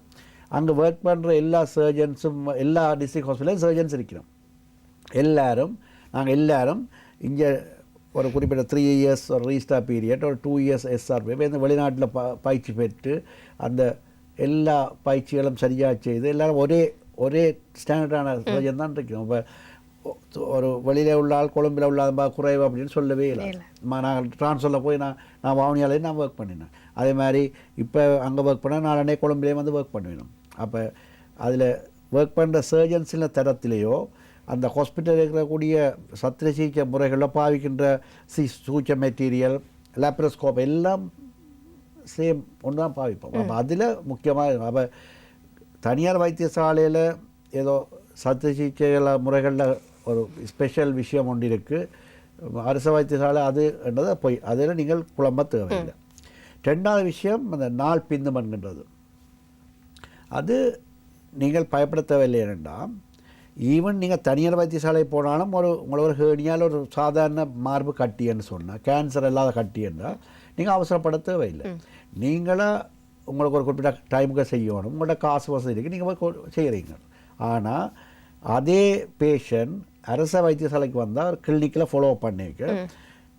அங்கே ஒர்க் பண்ணுற எல்லா சர்ஜன்ஸும் எல்லா டிஸ்ட்ரிக்ட் ஹாஸ்பிட்டலும் சர்ஜன்ஸ் இருக்கிறோம். நாங்கள் எல்லாரும் இங்கே ஒரு குறிப்பிட்ட 3 years ஒரு ரீஸ்டார் பீரியட் ஒரு 2 years எஸ்ஆர்பி இந்த வெளிநாட்டில் பயிற்சி பெற்று அந்த எல்லா பயிற்சிகளும் சரியாக செய்து எல்லோரும் ஒரே ஸ்டாண்டர்டான சர்ஜன் தான் இருக்கிறோம். இப்போ ஒரு வெளியில் உள்ள ஆள் கொழும்பில் உள்ள குறைவு அப்படின்னு சொல்லவே இல்லை. நாங்கள் ட்ரான்ஸ்ஃபரில் போய் நான் வாவனியாலையும் நான் ஒர்க் பண்ணினேன். அதே மாதிரி இப்போ அங்கே ஒர்க் பண்ணால் நாளே கொழும்பிலேயே ஒர்க் பண்ணுவேணும். அப்போ அதில் ஒர்க் பண்ணுற சர்ஜன்ஸின் தரத்திலேயோ அந்த ஹாஸ்பிட்டலில் இருக்கக்கூடிய சத்திர சிகிச்சை முறைகளில் பாவிக்கின்ற சூச்ச மெட்டீரியல் லேப்ரோஸ்கோப் எல்லாம் சேம் ஒன்று தான் பாவிப்போம். அப்போ அதில் முக்கியமாக அப்போ தனியார் வைத்தியசாலையில் ஏதோ சத்திர சிகிச்சை முறைகளில் ஒரு ஸ்பெஷல் விஷயம் ஒன்று இருக்குது. அரசு வைத்தியசாலை அதுன்றது போய் அதில் நீங்கள் குழம்ப தேவையில்லை. 2வது விஷயம் அந்த நாள் பிந்துமன்கின்றது. அது நீங்கள் பயப்பட தேவையில்லை. ஏனென்றா ஈவன் நீங்கள் தனியார் வைத்தியசாலை போனாலும் உங்களோட ஹேர்னியால் ஒரு சாதாரண மார்பு கட்டின்னு சொன்னால் கேன்சர் இல்லாத கட்டின்னா நீங்கள் அவசரப்பட தேவையில்லை. நீங்களாக உங்களுக்கு ஒரு குறிப்பிட்ட டைமுக்கு செய்யணும். உங்களோட காசு வசதிக்கு நீங்கள் போய் செய்கிறீங்க. ஆனால் அதே பேஷண்ட் அரச வைத்தியசாலைக்கு வந்தால் ஒரு கிளினிக்கில் ஃபாலோ பண்ணிக்க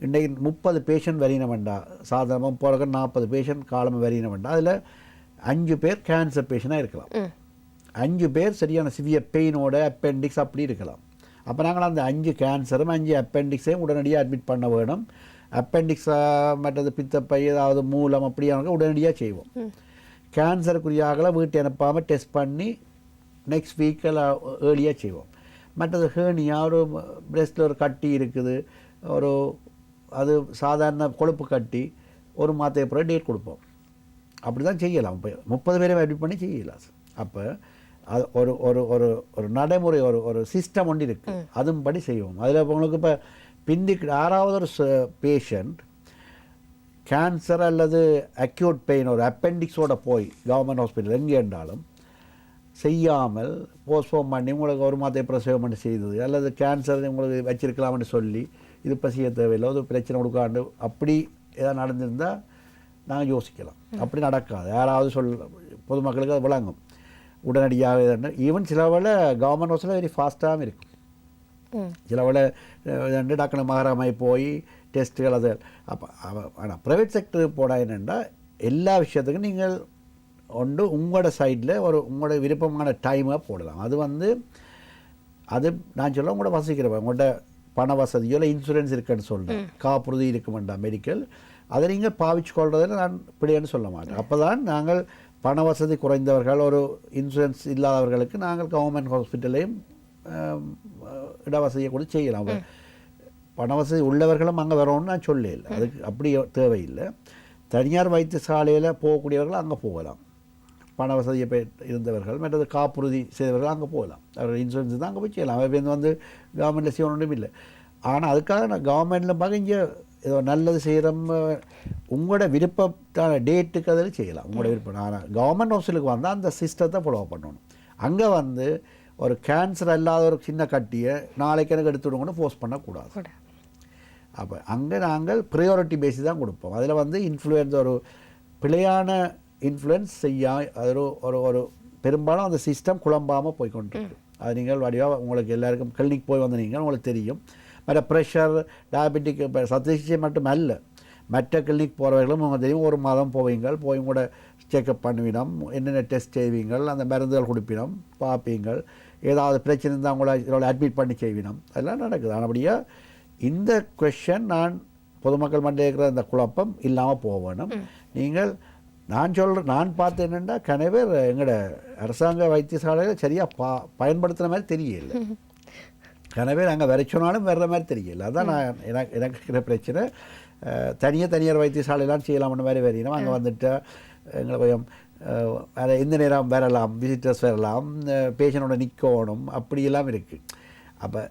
இன்றைக்கு 30 பேஷண்ட் வரையின வேண்டாம். சாதாரணமாக போகிற 40 பேஷண்ட் காலமாக வரையின வேண்டாம். அதில் 5 பேர் கேன்சர் பேஷண்டாக இருக்கலாம். 5 பேர் சரியான சிவியர் பெயினோட அப்பெண்டிக்ஸ் அப்படி இருக்கலாம். அப்போ நாங்கள் அந்த 5 கேன்சரும் 5 அப்பெண்டிக்ஸையும் உடனடியாக அட்மிட் பண்ண வேணும். அப்பெண்டிக்ஸ் மற்றது பித்தப்பை ஏதாவது மூலம் அப்படியான உடனடியாக செய்வோம். கேன்சருக்குரியாக வீட்டை அனுப்பாமல் டெஸ்ட் பண்ணி நெக்ஸ்ட் வீக்கில் ஏர்லியாக செய்வோம். மற்றது ஹேர்னியா ஒரு பிரெஸ்ட்டில் ஒரு கட்டி இருக்குது, அது சாதாரண கொழுப்பு கட்டி ஒரு மாதத்துக்கு அப்புறம் டேட் கொடுப்போம். அப்படி தான் செய்யலாம். இப்போ 30 பேரை அட்மிட் பண்ணி செய்யலாம். அப்போ அது ஒரு ஒரு ஒரு ஒரு நடைமுறை ஒரு சிஸ்டம் ஒன்று இருக்குது. அதுபடி செய்வோம். அதில் உங்களுக்கு இப்போ பிந்திக்கு 6வது ஒரு பேஷண்ட் கேன்சர் அல்லது அக்யூட் பெயின் ஒரு அப்பெண்டிக்ஸோடு போய் கவர்மெண்ட் ஹாஸ்பிட்டல் எங்கே இருந்தாலும் செய்யாமல் போஸ்ட்போன் பண்ணி உங்களுக்கு ஒரு மாதத்தை பிரசவம் பண்ணி செய்தது அல்லது கேன்சர் உங்களுக்கு வச்சிருக்கலாம்னு சொல்லி இது இப்போ செய்ய தேவையில்லை, ஒரு பிரச்சனை கொடுக்காண்டு அப்படி ஏதாவது நடந்திருந்தால் நாங்கள் யோசிக்கலாம். அப்படி நடக்காது. யாராவது பொதுமக்களுக்கு அது விளங்கும் உடனடியாக. ஈவன் சிலவில் கவர்மெண்ட் ஹாஸ்பிட்டல் வெரி ஃபாஸ்ட்டாகவும் இருக்கும். சிலவில் டாக்டர் மகாராமாய் போய் டெஸ்ட்டுகள் அது. அப்போ ஆனால் ப்ரைவேட் செக்டருக்கு போனால் என்னென்னா எல்லா விஷயத்துக்கும் நீங்கள் உங்களோட சைடில் உங்களோட விருப்பமான டைமாக போடலாம். அது நான் சொல்ல உங்களோட வசிக்கிறப்ப உங்கள்கிட்ட பண வசதியோ இல்லை இன்சூரன்ஸ் இருக்குன்னு சொல்கிறேன், காப்புறுதி இருக்க வேண்டாம் மெடிக்கல், அதை நீங்கள் பாவிச்சு கொள்றதில் நான் இப்படின்னு சொல்ல மாட்டேன். அப்போ தான் நாங்கள் பண வசதி குறைந்தவர்கள் ஒரு இன்சூரன்ஸ் இல்லாதவர்களுக்கு நாங்கள் கவர்மெண்ட் ஹாஸ்பிட்டலையும் இடவசதியை கூட செய்யலாம். பண வசதி உள்ளவர்களும் அங்கே வரணும்னு நான் சொல்லல, அதுக்கு அப்படி தேவையில்லை. தனியார் வைத்தியசாலையில் போகக்கூடியவர்கள் அங்கே போகலாம். பண வசதியை இருந்தவர்கள் மற்றது காப்புறுதி செய்தவர்கள் அங்கே போகலாம். அவர்கள் இன்சூரன்ஸ் தான் அங்கே போய் செய்யலாம். கவர்மெண்ட்டில் செய்யணும் இல்லை. ஆனால் அதுக்காக நான் கவர்மெண்ட்டில் பார்க்க இங்கே ஏதோ நல்லது செய்கிறோம் உங்களோட விருப்பத்தான டேட்டுக்கு அதில் செய்யலாம் உங்களோட விருப்பம். ஆனால் கவர்மெண்ட் ஹாஸ்பிட்டலுக்கு வந்தால் அந்த சிஸ்டத்தை ஃபாலோ பண்ணணும். அங்கே ஒரு கேன்சர் இல்லாத ஒரு சின்ன கட்டியை நாளைக்கு எனக்கு எடுத்து விடுங்கன்னு ஃபோர்ஸ் பண்ணக்கூடாது. அப்போ அங்கே நாங்கள் ப்ரையாரிட்டி பேசி தான் கொடுப்போம். அதில் இன்ஃப்ளூயன்ஸ் ஒரு பிழையான இன்ஃப்ளூயன்ஸ் அது ஒரு பெரும்பாலும் அந்த சிஸ்டம் குழம்பாமல் போய்கொண்டிருக்கு. அது நீங்கள் வடிவாக உங்களுக்கு எல்லாருக்கும் கிளினிக் போய் நீங்கள் உங்களுக்கு தெரியும். மற்ற ப்ரெஷர் டயபெட்டிக் சத்திய சிகிச்சை மட்டும் அல்ல, மற்ற கிளினிக் போகிறவர்களும் அவங்க தெரியும். ஒரு மாதம் போவீங்கள், போய் கூட செக்அப் பண்ணுவினோம், என்னென்ன டெஸ்ட் செய்வீங்கள், அந்த மருந்துகள் கொடுப்பினோம், பார்ப்பீங்கள், ஏதாவது பிரச்சனை இருந்தால் அவங்கள இதோட அட்மிட் பண்ணி செய்வினோம், அதெல்லாம் நடக்குது. ஆனபடியாக இந்த கொஷன் நான் பொதுமக்கள் மத்தியில் இருக்கிற இந்த குழப்பம் இல்லாமல் போக வேணும். நீங்கள் நான் பார்த்து என்னென்னா கணவர் எங்களோட அரசாங்க வைத்தியசாலையில் சரியாக பயன்படுத்துகிற மாதிரி தெரியல. கணவர் அங்கே வர சொன்னாலும் வர்ற மாதிரி தெரியல. அதான் நான் எனக்கு இருக்கிற பிரச்சனை. தனியார் வைத்தியசாலையெல்லாம் செய்யலாம்னு மாதிரி வரையணும். அங்கே வந்துட்டு எங்களை கொஞ்சம் எந்த நேரம் வரலாம், விசிட்டர்ஸ் வரலாம், பேஷண்டோட நிற்கணும், அப்படியெல்லாம் இருக்குது. அப்போ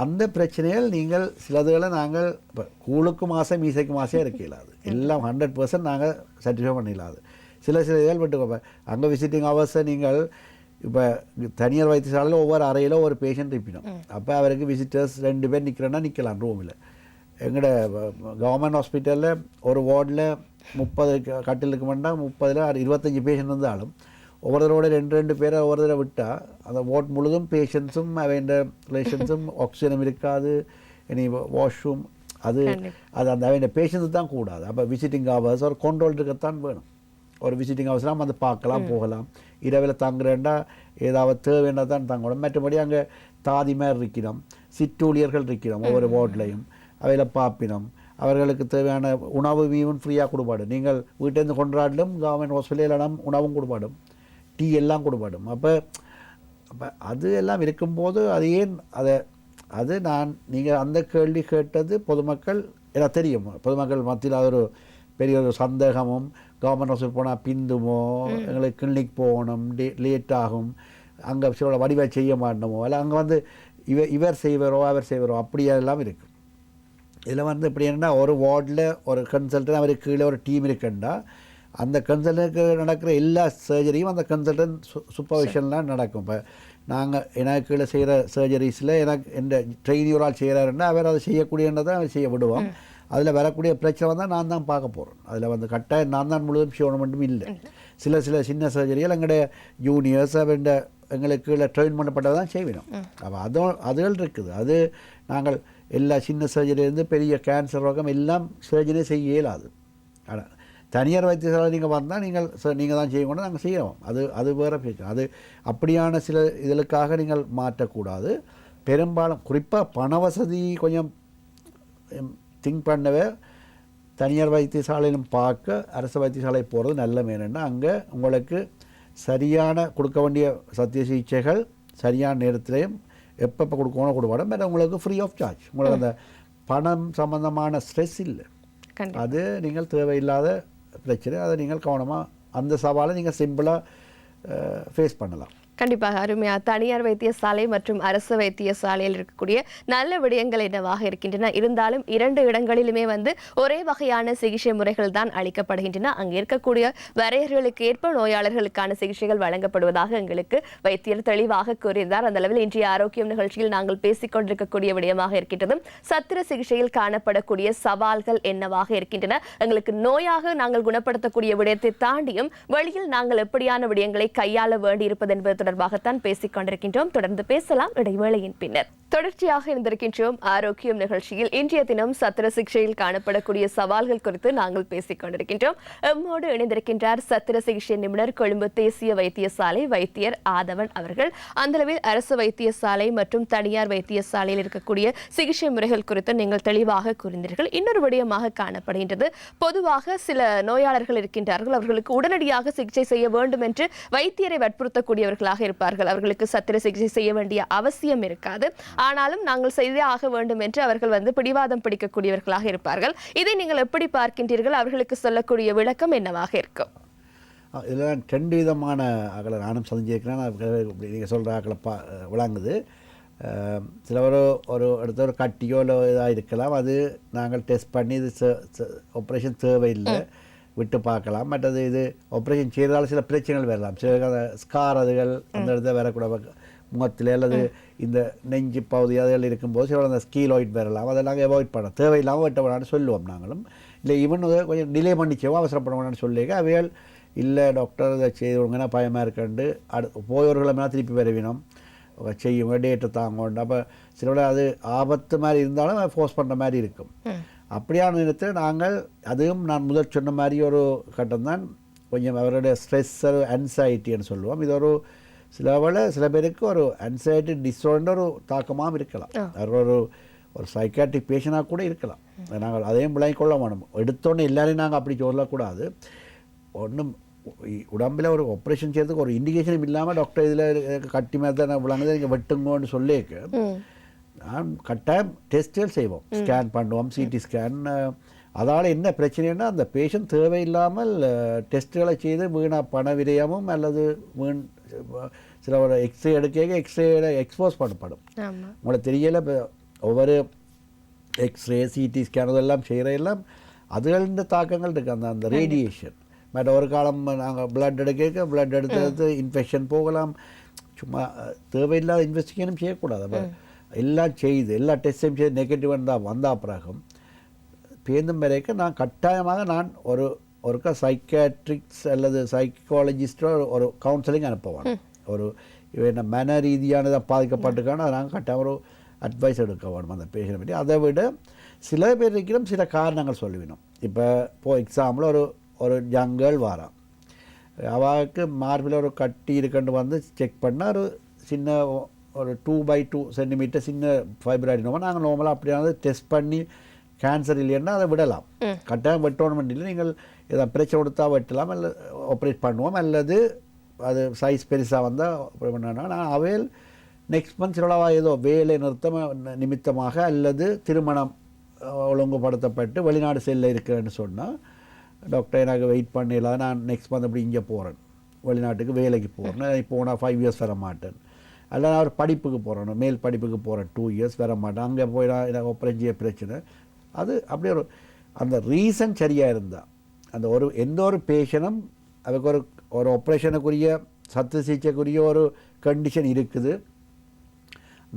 அந்த பிரச்சனைகள் நீங்கள் சிலதுகளை நாங்கள் இப்போ கூழுக்கு மாதம் மீசைக்கு மாதம் இருக்க இல்லாது, எல்லாம் 100% நாங்கள் சர்டிஃபை பண்ணிடலாது. சில இதுகள் விட்டு அங்கே விசிட்டிங் ஹவர்ஸை நீங்கள் இப்போ தனியார் வைத்தியசாலையில் ஒவ்வொரு அறையில் ஒரு பேஷண்ட் இருப்பினோம். அப்போ அவருக்கு விசிட்டர்ஸ் 2 பேர் நிற்கிறேன்னா நிற்கலாம் ரூமில். எங்களோட கவர்மெண்ட் ஹாஸ்பிட்டலில் ஒரு வார்டில் 30 கட்டில் இருக்க வேண்டாம், 30ல் 25 பேஷண்ட் இருந்தாலும் ஒவ்வொருத்தரோட 2 பேரை ஒவ்வொரு தடவை விட்டால் அந்த வார்ட் முழுதும் பேஷண்ட்ஸும் அவன் ரிலேஷன்ஸும் ஆக்சிஜனும் இருக்காது, இனி வாஷ்ரூம் அது அந்த அவன் பேஷண்ட்ஸு தான் கூடாது. அப்போ விசிட்டிங் ஹவர்ஸ் ஒரு கண்ட்ரோல் இருக்கத்தான் வேணும். ஒரு விசிட்டிங் ஹவர்ஸ்லாம் வந்து பார்க்கலாம், போகலாம். இரவில் தங்குறேன்டா ஏதாவது தேவைன்னா தான் தங்கணும். மற்றபடி அங்கே தாதி மாதிரி இருக்கிறோம், சிற்றூழியர்கள் இருக்கிறோம் ஒவ்வொரு வார்ட்லையும், அவையில் பார்ப்பினோம். அவர்களுக்கு தேவையான உணவு வீவும் ஃப்ரீயாக கொடுப்பாடும். நீங்கள் வீட்டிலேருந்து கொண்டாடலும் கவர்மெண்ட் ஹாஸ்பிட்டலில் உணவும் கொடுப்பாடும், டீ எல்லாம் கொடுப்பாடும். அப்போ அது எல்லாம் இருக்கும்போது அது ஏன் நீங்கள் அந்த கேள்வி கேட்டது பொதுமக்கள் எனக்கு தெரியும். பொதுமக்கள் மத்தியில் அது ஒரு பெரிய ஒரு சந்தேகமும், கவர்மெண்ட் ஹாஸ்பிட்டல் போனால் பிந்துமோ, எங்களுக்கு கிளினிக் போகணும், லேட் ஆகும், அங்கே சில வடிவை செய்ய மாட்டோமோ, இல்லை அங்கே வந்து இவர் செய்வாரோ அவர் செய்வாரோ அப்படியெல்லாம் இருக்குது. இதில் வந்து இப்படி என்னென்னா ஒரு வார்டில் ஒரு கன்சல்டன் அவருக்கு கீழே ஒரு டீம் இருக்குண்டா அந்த கன்சல்டனுக்கு நடக்கிற எல்லா சர்ஜரியும் அந்த கன்சல்டன் சூப்பர்விஷன்லாம் நடக்கும். இப்போ எனக்கு கீழே செய்கிற சர்ஜரிஸில் எந்த ட்ரெயினி ஒரு ஆள் செய்கிறாருன்னா அவர் அதை செய்யக்கூடியதை அவர் செய்ய விடுவோம். அதில் வரக்கூடிய பிரச்சனை வந்தால் நான் தான் பார்க்க போகிறேன். அதில் வந்து கட்டாயம் நான் தான் முழுவதும் செய்யணும் மட்டும் இல்லை. சில சின்ன சர்ஜரிகள் எங்களுடைய ஜூனியர்ஸ் எங்களுக்கு கீழே ட்ரெயின் பண்ணப்பட்டதை தான் செய்வினோம். அப்போ அதுகள் இருக்குது. அது நாங்கள் எல்லா சின்ன சர்ஜரியிலேருந்து பெரிய கேன்சர் ரோகம் எல்லாம் சர்ஜரி செய்ய இயலாது. ஆனால் தனியார் வைத்தியசாலை நீங்கள் வந்தால் நீங்கள் தான் செய்யணும், நாங்கள் செய்யணும். அது வேறு பிரச்சனை. அது அப்படியான சில இதற்காக நீங்கள் மாற்றக்கூடாது. பெரும்பாலும் குறிப்பாக பண வசதி கொஞ்சம் திங்க் பண்ணவே தனியார் வைத்தியசாலையிலும் பார்க்க அரசு வைத்தியசாலை போகிறது நல்ல மேனா. அங்கே உங்களுக்கு சரியான கொடுக்க வேண்டிய சத்திய சிகிச்சைகள் சரியான நேரத்திலையும் எப்பப்போ கொடுக்கணும் கொடுப்பாடும். வேறு உங்களுக்கு ஃப்ரீ ஆஃப் சார்ஜ். உங்களுக்கு அந்த பணம் சம்பந்தமான ஸ்ட்ரெஸ் இல்லை. அது நீங்கள் தேவையில்லாத பிரச்சனை. அதை நீங்கள் கவனமாக அந்த சவாலை நீங்கள் சிம்பிளாக ஃபேஸ் பண்ணலாம். கண்டிப்பாக அருமையா. தனியார் வைத்தியசாலை மற்றும் அரசு வைத்தியசாலையில் இருக்கக்கூடிய நல்ல விடயங்கள் என்னவாக இருக்கின்றன, இருந்தாலும் 2 இடங்களிலுமே வந்து ஒரே வகையான சிகிச்சை முறைகள் தான் அளிக்கப்படுகின்றன. அங்கே இருக்கக்கூடிய வரையறைகளுக்கு ஏற்ப நோயாளர்களுக்கான சிகிச்சைகள் வழங்கப்படுவதாக எங்களுக்கு வைத்தியர் தெளிவாக கூறியிருந்தார். அந்த அளவில் இன்றைய ஆரோக்கியம் நிகழ்ச்சியில் நாங்கள் பேசிக் கொண்டிருக்கக்கூடிய விடயமாக இருக்கின்றது சத்திர சிகிச்சையில் காணப்படக்கூடிய சவால்கள் என்னவாக இருக்கின்றன, எங்களுக்கு நோயாக நாங்கள் குணப்படுத்தக்கூடிய விடயத்தை தாண்டியும் வெளியில் நாங்கள் எப்படியான விடயங்களை கையாள வேண்டியிருப்பது என்பது தொடர்பாகத்தான் பேசிக் கொண்டிருக்கின்றோம். தொடர்ந்து பேசலாம் இடைவேளையின் பின்னர். தொடர்ச்சியாக இருந்திருக்கின்றோம் ஆரோக்கியம் நிகழ்ச்சியில். இன்றைய தினம் சத்திர சிகிச்சையில் காணப்படக்கூடிய சவால்கள் குறித்து நாங்கள் பேசிக் கொண்டிருக்கின்றோம். எம்மோடு இணைந்திருக்கின்றார் சத்திர சிகிச்சை நிபுணர், கொழும்பு தேசிய வைத்தியசாலை வைத்தியர் ஆதவன் அவர்கள். அந்தளவில் அரசு வைத்தியசாலை மற்றும் தனியார் வைத்தியசாலையில் இருக்கக்கூடிய சிகிச்சை முறைகள் குறித்து நீங்கள் தெளிவாக கூறினீர்கள். இன்னொரு விடயமாக காணப்படுகின்றது, பொதுவாக சில நோயாளர்கள் இருக்கின்றார்கள், அவர்களுக்கு உடனடியாக சிகிச்சை செய்ய வேண்டும் என்று வைத்தியரை வற்புறுத்தக்கூடியவர்களாக இருப்பார்கள். அவர்களுக்கு சத்திர சிகிச்சை செய்ய வேண்டிய அவசியம் இருக்காது, ஆனாலும் நாங்கள் செய்தே ஆக வேண்டும் என்று அவர்கள் வந்து பிடிவாதம் பிடிக்கக்கூடியவர்களாக இருப்பார்கள். இதை நீங்கள் எப்படி பார்க்கின்றீர்கள்? அவர்களுக்கு சொல்லக்கூடிய விளக்கம் என்னவாக இருக்கும்? இதெல்லாம் 2 விதமான அகலை நானும் சந்திச்சிருக்கிறேன். நீங்கள் சொல்கிற அகலை விளங்குது. சிலவரோ அடுத்த ஒரு கட்டியோ இல்லை இதாக இருக்கலாம், அது நாங்கள் டெஸ்ட் பண்ணி இது ஆப்ரேஷன் தேவையில்லை விட்டு பார்க்கலாம். மற்றது இது ஆப்ரேஷன் செய்தாலும் சில பிரச்சனைகள் வரலாம். சில ஸ்கார் அதுகள் அந்த இடத்துல வரக்கூடாது, முகத்தில் அல்லது இந்த நெஞ்சு பகுதி அதில் இருக்கும்போது சில அந்த ஸ்கீலாய்ட் வரலாம். அதை நாங்கள் அவாய்ட் பண்ணோம், தேவையில்லாமல் வெட்ட வேணான்னு சொல்லுவோம் நாங்களும். இல்லை ஈவன் கொஞ்சம் டிலே பண்ணிச்சோம், அவசரப்பட வேணான்னு சொல்லிக்க அவைகள் இல்லை டாக்டர் இதை செய்து விடுங்கன்னா பயமாக இருக்கண்டு போயவர்களை மேலே திருப்பி வரவினோம். செய்யும் டேட்டை தாங்கணும். அப்போ சில அது ஆபத்து மாதிரி இருந்தாலும் ஃபோர்ஸ் பண்ணுற மாதிரி இருக்கும். அப்படியான நேரத்தில் நாங்கள் அதுவும் நான் முதல் சொன்ன மாதிரி ஒரு கட்டம் தான் கொஞ்சம் அவருடைய ஸ்ட்ரெஸ் ஆன்சைட்டின்னு சொல்லுவோம். இது ஒரு சில பேருக்கு ஒரு ஆன்சைட்டி டிஸார்டர் ஒரு தாக்கமாகவும் இருக்கலாம். அவர் ஒரு சைக்காட்ரிக் பேஷண்டாக கூட இருக்கலாம். நாங்கள் அதையும் விளங்கிக் கொள்ள வேணும். எடுத்தோன்னே எல்லாரையும் நாங்கள் அப்படி சொல்லக்கூடாது. ஒன்றும் உடம்பில் ஒரு ஆப்ரேஷன் செய்யறதுக்கு ஒரு இண்டிகேஷனும் இல்லாமல் டாக்டர் இதில் கட்டி மாதிரி தான் விளங்குது நீங்கள் வெட்டுங்கன்னு சொல்லிக்கு நான் கட்டாயம் டெஸ்ட்டுகள் செய்வோம், ஸ்கேன் பண்ணுவோம், சிடி ஸ்கேன். அதால் என்ன பிரச்சனைன்னா அந்த பேஷண்ட் தேவையில்லாமல் டெஸ்ட்டுகளை செய்து வீணாக பண விரயமும் அல்லது சில ஒரு எக்ஸ்ரே எடுக்க எக்ஸ்ரேல எக்ஸ்போஸ் பண்ணப்படும். உங்களுக்கு தெரியல ஒவ்வொரு எக்ஸ்ரே சிடி ஸ்கேன் இதெல்லாம் செய்கிற எல்லாம் அதுகளின் தாக்கங்கள் இருக்குது. அந்த ரேடியேஷன் பட் ஒரு காலம் நாங்கள் பிளட் எடுத்து இன்ஃபெக்ஷன் போகலாம். சும்மா தேவையில்லாத இன்வெஸ்டிகேஷனும் செய்யக்கூடாது. அப்போ எல்லாம் செய்து எல்லா டெஸ்ட்டையும் செய்து நெகட்டிவ் வந்தால் பிறகும் பேருந்தும் வரைக்கும் நான் கட்டாயமாக ஒருக்கா சைக்காட்ரிக்ஸ் அல்லது சைக்காலஜிஸ்டோ ஒரு கவுன்சிலிங் அனுப்புவேன். ஒரு என்ன மன ரீதியானதாக பாதிக்கப்பட்டிருக்கான அதை நாங்கள் கட்டாயம் ஒரு அட்வைஸ் எடுக்க வேணும் அந்த பேஷண்ட் பற்றி. அதை விட சில பேர் இருக்கிறோம் சில காரணங்கள் சொல்லிவிடும். இப்போ எக்ஸாம்பிள் ஒரு ஜங்கல் வாரான், அவளுக்கு மார்பில் ஒரு கட்டி இருக்குன்னு வந்து செக் பண்ணால் ஒரு சின்ன ஒரு 2x2 சென்டிமீட்டர் சின்ன ஃபைப்ராய்டுனோமா நாங்கள் நார்மலாக அப்படியானது டெஸ்ட் பண்ணி கேன்சர் இல்லைன்னா அதை விடலாம். கட்டாயம் வெட்டணும் இல்லை, நீங்கள் எதாவது பிரச்சனை கொடுத்தா வெட்டலாம், அல்லது ஆப்ரேட் பண்ணுவோம். அல்லது அது சைஸ் பெருசாக வந்தால் ஆப்ரேட் பண்ணோன்னா நான் அவையில் நெக்ஸ்ட் மந்த் சிலவா ஏதோ வேலை நிமித்தமாக அல்லது திருமணம் ஒழுங்குபடுத்தப்பட்டு வெளிநாடு செல்ல இருக்கிறேன்னு சொன்னால் டாக்டர் எனக்கு வெயிட் பண்ணல, நான் நெக்ஸ்ட் மந்த் அப்படி இங்கே போகிறேன், வெளிநாட்டுக்கு வேலைக்கு போகிறேன், போனால் 5 இயர்ஸ் வர மாட்டேன். அல்ல நான் ஒரு படிப்புக்கு போகிறேன், மேல் படிப்புக்கு போகிறேன், 2 இயர்ஸ் வர மாட்டேன், அங்கே போய் நான் எனக்கு ஆப்ரேட் செய்ய பிரச்சனை. அது அப்படியே அந்த ரீசன் சரியாக இருந்தால் அந்த எந்த ஒரு பேஷனும் அதுக்கு ஒரு ஆப்ரேஷனுக்குரிய சத்து சிகிச்சைக்குரிய ஒரு கண்டிஷன் இருக்குது.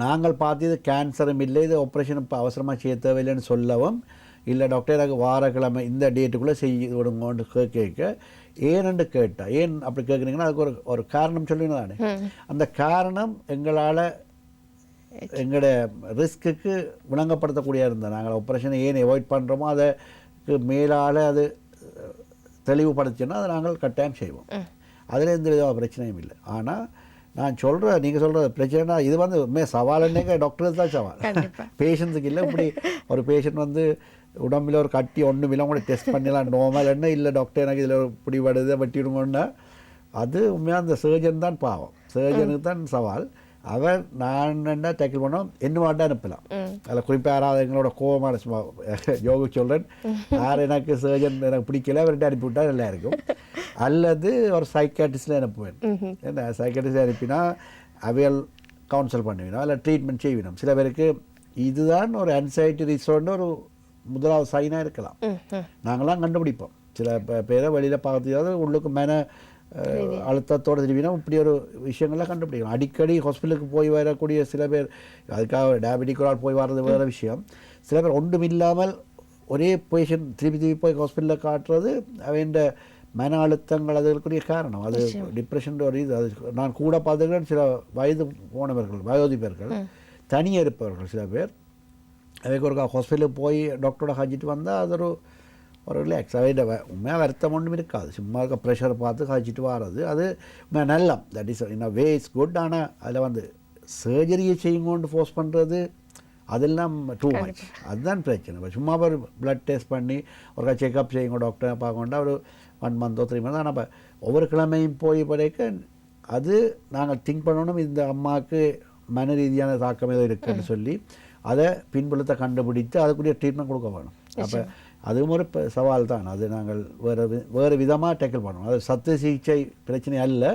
நாங்கள் பார்த்து இது கேன்சரும் இல்லை, இது ஆப்ரேஷன் இப்போ அவசரமாக செய்ய தேவையில்லைன்னு சொல்லவும் இல்லை டாக்டர் எனக்கு வாரக்கிழமை இந்த டேட்டுக்குள்ளே செய்ய விடுங்கன்னு கேட்க ஏன்னு கேட்டால் ஏன் அப்படி கேட்குறீங்கன்னா அதுக்கு ஒரு காரணம் சொல்லுங்க தானே. அந்த காரணம் எங்களால் எங்களோட ரிஸ்க்குக்கு விளங்கப்படுத்தக்கூடிய இருந்தால் நாங்கள் ஆப்ரேஷனை ஏன் அவாய்ட் பண்ணுறோமோ அதுக்கு மேலால் அது தெளிவுபடுத்தினா அதை நாங்கள் கட்டாயம் செய்வோம். அதில் எந்த விதமான பிரச்சனையும் இல்லை. ஆனால் நான் சொல்கிறேன், நீங்கள் சொல்கிற பிரச்சனைனா இது வந்து சவாலுன்னே டாக்டருக்கு தான் சவால், பேஷண்ட்ஸுக்கு இல்லை. இப்படி ஒரு பேஷண்ட் வந்து உடம்பில் ஒரு கட்டி ஒன்றும் இல்லை கூட டெஸ்ட் பண்ணலாம் நார்மல் என்ன இல்லை டாக்டர் எனக்கு இதில் இப்படி வருது வெட்டிவிடுங்கன்னா அது உண்மையாக அந்த சர்ஜன் தான் பாவம், சர்ஜனுக்கு தான் சவால். அவர் நான் என்ன டேக்கிள் பண்ணோம் என்ன மாட்டா அனுப்பலாம். அதில் குறிப்பாக யாராவது எங்களோட கோபமான சும்மா யோகு சொல்கிறேன், யார் எனக்கு சர்ஜன் எனக்கு பிடிக்கல அவர்கிட்ட அனுப்பிவிட்டா நல்லா இருக்கும். அல்லது ஒரு சைக்காட்ரிஸ்டில் அனுப்புவேன். என்ன சைக்காட்ரிஸ்டில் அனுப்பினா அவையல் கவுன்சில் பண்ணுவினோம் இல்லை ட்ரீட்மெண்ட் செய்வினோம். சில பேருக்கு இதுதான் ஒரு ஆன்சைட்டி டிஸார்டர் ஒரு முதலாவது சைனாக இருக்கலாம். நாங்களாம் கண்டுபிடிப்போம். சில பேரை வெளியில் பார்த்து உள்ளுக்கு மேலே அழுத்தத்தோடு திரும்பினா இப்படி ஒரு விஷயங்கள்லாம் கண்டுபிடிக்கலாம். அடிக்கடி ஹாஸ்பிட்டலுக்கு போய் வரக்கூடிய சில பேர் அதுக்காக டயபெட்டிக்கலால் போய் வர்றது வேறு விஷயம். சில பேர் ஒன்றும் இல்லாமல் ஒரே பேஷண்ட் திருப்பி போய் ஹாஸ்பிட்டலில் காட்டுறது அவன் மன அழுத்தங்கள் அதுக்குரிய காரணம். அது டிப்ரெஷன் ஒரு இது. அது நான் கூட பார்த்துக்கிறேன். சில வயது போனவர்கள் வயோதிபர்கள் தனியாக இருப்பவர்கள் சில பேர் அதுக்கு ஒரு ஹாஸ்பிட்டலுக்கு போய் டாக்டரோட காய்ச்சிட்டு வந்தால் அது ஒரு ரிலாக்ஸ் அவைட உண்மையாக வருத்தம் ஒன்றும் இருக்காது. சும்மா இருக்க ப்ரெஷரை பார்த்து காய்ச்சிட்டு வர்றது அது உண்மையாக நல்லா that is in a way is good. ஆனால் அதில் சர்ஜரியை செய்யுங்கொண்டு ஃபோர்ஸ் பண்ணுறது அதெல்லாம் டூ மச். அதுதான் பிரச்சனை. சும்மா ஒரு பிளட் டெஸ்ட் பண்ணி ஒரு செக்அப் செய்யுங்க டாக்டரை பார்க்கண்டா ஒரு 1 மந்த்தோ 3 மந்த். ஆனால் இப்போ ஒவ்வொரு கிழமையும் போய் பிறகு அது நாங்கள் திங்க் பண்ணணும் இந்த அம்மாவுக்கு மன ரீதியான தாக்கம் ஏதோ இருக்குன்னு சொல்லி அதை பின்புலத்தை கண்டுபிடித்து அதுக்குரிய ட்ரீட்மெண்ட் கொடுக்க வேணும். அப்போ அதுவும் ஒரு சவால் தான். அது நாங்கள் வேறு விதமாக டேக்கிள் பண்ணணும். அது சத்து சிகிச்சை பிரச்சனை அல்ல,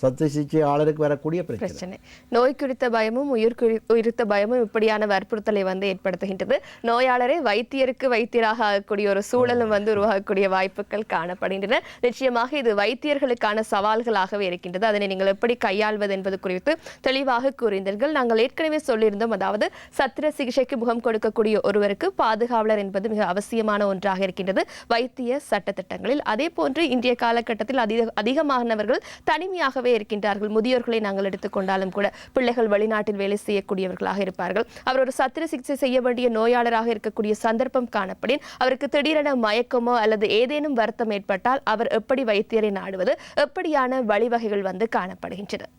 சத்து சிகிச்சையாளருக்கு வரக்கூடிய பிரச்சனை. நோய் குறித்த பயமும் உயிர் குறித்த பயமும் இப்படியான வற்புறுத்தலை ஏற்படுத்துகின்றது. நோயாளரை வைத்தியருக்கு வைத்தியராக ஆகக்கூடிய ஒரு சூழலும் உருவாகக்கூடிய வாய்ப்புகள் காணப்படுகின்றன. நிச்சயமாக இது வைத்தியர்களுக்கான சவால்களாகவே இருக்கின்றது. அதனை நீங்கள் எப்படி கையாள்வது என்பது குறித்து தெளிவாக கூறினீர்கள். நாங்கள் ஏற்கனவே சொல்லியிருந்தோம், அதாவது சத்திர சிகிச்சைக்கு முகம் கொடுக்கக்கூடிய ஒருவருக்கு பாதுகாவலர் என்பது மிக அவசியமான ஒன்றாக இருக்கின்றது வைத்திய சட்ட திட்டங்களில். அதே போன்று இன்றைய காலகட்டத்தில் அதிகமானவர்கள் தனிமையாகவே குறைவாகவே இருக்கின்றார்கள். முதியோர்களை நாங்கள் எடுத்துக்கொண்டாலும் கூட பிள்ளைகள் வெளிநாட்டில் வேலை செய்யக்கூடியவர்களாக இருப்பார்கள். அவர் ஒரு சத்திர சிகிச்சை செய்ய வேண்டிய நோயாளராக இருக்கக்கூடிய சந்தர்ப்பம் காணப்படின் அவருக்கு திடீரென மயக்கமோ அல்லது ஏதேனும் வருத்தம் ஏற்பட்டால் அவர் எப்படி வைத்தியரை நாடுவது, எப்படியான வழிவகைகள் காணப்படுகின்றன?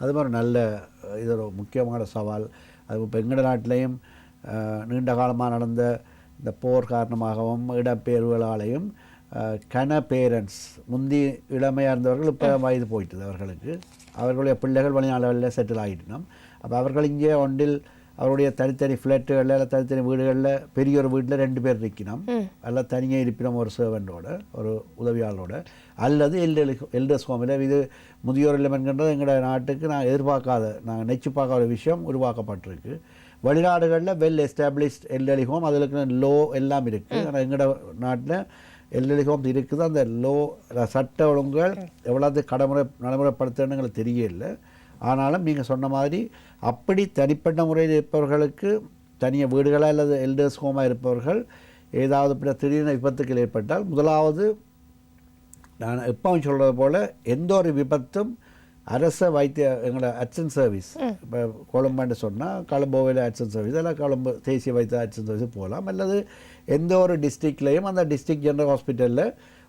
அது மாதிரி நல்ல இது ஒரு முக்கியமான சவால். அது இப்போ எங்கட நாட்டிலையும் நீண்ட காலமாக நடந்த இந்த போர் காரணமாகவும் இடப்பெயர்வுகளாலையும் கன பேரண்ட்ஸ் முந்தி இளமையாக இருந்தவர்கள் இப்போ வயது போயிட்டுது அவர்களுக்கு. அவர்களுடைய பிள்ளைகள் வெளிநாடுகளில் செட்டில் ஆகிட்டோம். அப்போ அவர்கள் இங்கே ஒன்றில் அவருடைய தனித்தனி ஃப்ளாட்டுகளில் இல்லை தனித்தனி வீடுகளில் பெரிய ஒரு வீட்டில் 2 பேர் இருக்கணும், அல்ல தனியாக இருப்பினோம் ஒரு சர்வெண்டோட ஒரு உதவியாளரோட, அல்லது எல்டர்ஸ் ஹோமில். இது முதியோர் இல்லம் என்கின்றது எங்களோட நாட்டுக்கு நான் நாங்கள் நெச்சு பார்க்காத ஒரு விஷயம் உருவாக்கப்பட்டிருக்கு. வெளிநாடுகளில் வெல் எஸ்டாப்ளிஷ்ட் எல்டர்லி ஹோம், அதில் லோ எல்லாம் இருக்குது. ஆனால் எங்களோட நாட்டில் எல்டர்லி ஹோம்ஸ் இருக்குது. அந்த லோ சட்ட ஒழுங்குகள் எவ்வளவு நடைமுறைப்படுத்துன்னு எங்களுக்கு தெரியல. ஆனாலும் நீங்கள் சொன்ன மாதிரி அப்படி தனிப்பட்ட முறையில் இருப்பவர்களுக்கு தனியாக வீடுகளாக அல்லது எல்டர்ஸ் ஹோமாக இருப்பவர்கள் ஏதாவது திடீர்னு விபத்துக்கள் ஏற்பட்டால், முதலாவது நான் எப்பவும் சொல்கிறது போல் எந்த ஒரு விபத்தும் அரச வைத்திய எங்களோட அட்சன் சர்வீஸ், இப்போ கொழும்புன்னு சொன்னால் கொழும்போவில் அட்சன் சர்வீஸ், இல்லை கொழும்பு தேசிய வைத்திய அட்சன் சர்வீஸ் போகலாம். அல்லது எந்த ஒரு டிஸ்ட்ரிக்ட்லேயும் அந்த டிஸ்ட்ரிக்ட் ஜெனரல் ஹாஸ்பிட்டலில்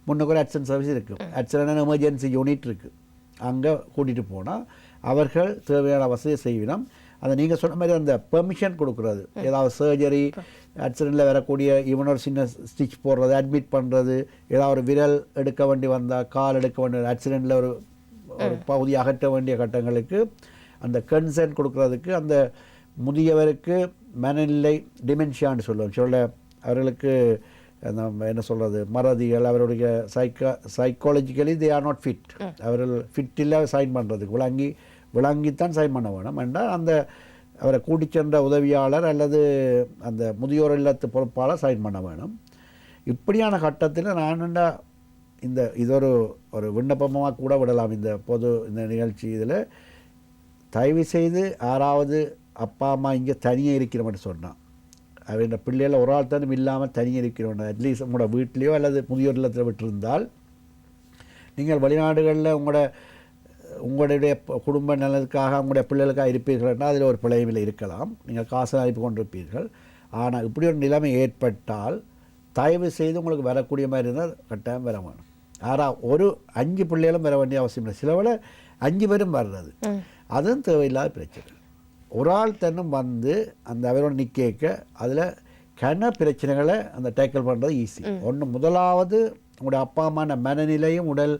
முன்னுக்கு ஒரு அட்சன் சர்வீஸ் இருக்குது, அட்சன் எமர்ஜென்சி யூனிட் இருக்குது. அங்கே கூட்டிகிட்டு போனால் அவர்கள் தேவையான வசதியை செய்வினோம். அதை நீங்கள் சொன்ன மாதிரி அந்த பெர்மிஷன் கொடுக்குறது, ஏதாவது சர்ஜரி ஆக்சிடெண்ட்டில் வரக்கூடிய இவனோட சின்ன ஸ்டிச் போடுறது, அட்மிட் பண்ணுறது, ஏதாவது ஒரு விரல் எடுக்க வேண்டி வந்தால், கால் எடுக்க வேண்டிய ஆக்சிடெண்ட்டில் ஒரு பகுதி அகற்ற வேண்டிய கட்டங்களுக்கு அந்த கன்சென்ட் கொடுக்கறதுக்கு, அந்த முதியவருக்கு மனநிலை டிமென்ஷியான்னு சொல்ல அவர்களுக்கு என்ன சொல்கிறது மறதிகள், அவருடைய psychologically they are not fit, அவர்கள் ஃபிட்டில் சைன் பண்ணுறதுக்கு விளங்கித்தான் சைன் பண்ண வேணும் என்றால் அந்த அவரை கூட்டிச் சென்ற உதவியாளர் அல்லது அந்த முதியோர் இல்லத்து பொறுப்பாளர் சைன் பண்ண வேணும். இப்படியான கட்டத்தில் நான் இது ஒரு விண்ணப்பமாக கூட விடலாம் இந்த நிகழ்ச்சி. இதில் தயவு செய்து யாராவது அப்பா அம்மா இங்கே தனியாக இருக்கிற மட்டும் சொன்னான், அவருடைய பிள்ளைகளை ஒரு ஆள் தானும் இல்லாமல் தனியாக இருக்கிறோம், அட்லீஸ்ட் உங்களோட வீட்லேயோ அல்லது முதியோர் இல்லத்தில் விட்டிருந்தால், நீங்கள் வெளிநாடுகளில் உங்களுடைய குடும்ப நலனுக்காக உங்களுடைய பிள்ளைகளுக்காக இருப்பீர்கள்னால் அதில் ஒரு பிழைவில் இருக்கலாம், நீங்கள் காசு அனுப்பி கொண்டிருப்பீர்கள். ஆனால் இப்படி ஒரு நிலைமை ஏற்பட்டால் தயவு செய்து உங்களுக்கு வரக்கூடிய மாதிரி இருந்தால் கட்டாயம் வர வேணும். ஒரு 5 பிள்ளைகளும் வர வேண்டிய அவசியம் இல்லை, சில வேளை 5 பேரும் வர்றது அதுவும் தேவையில்லாத பிரச்சனை. ஒரு ஆள் தன்னும் அந்த அவரோட நிற்க அதில் கன பிரச்சனைகளை அந்த டேக்கிள் பண்ணுறது ஈஸி. முதலாவது உங்களுடைய அப்பா அம்மான மனநிலையும் உடல்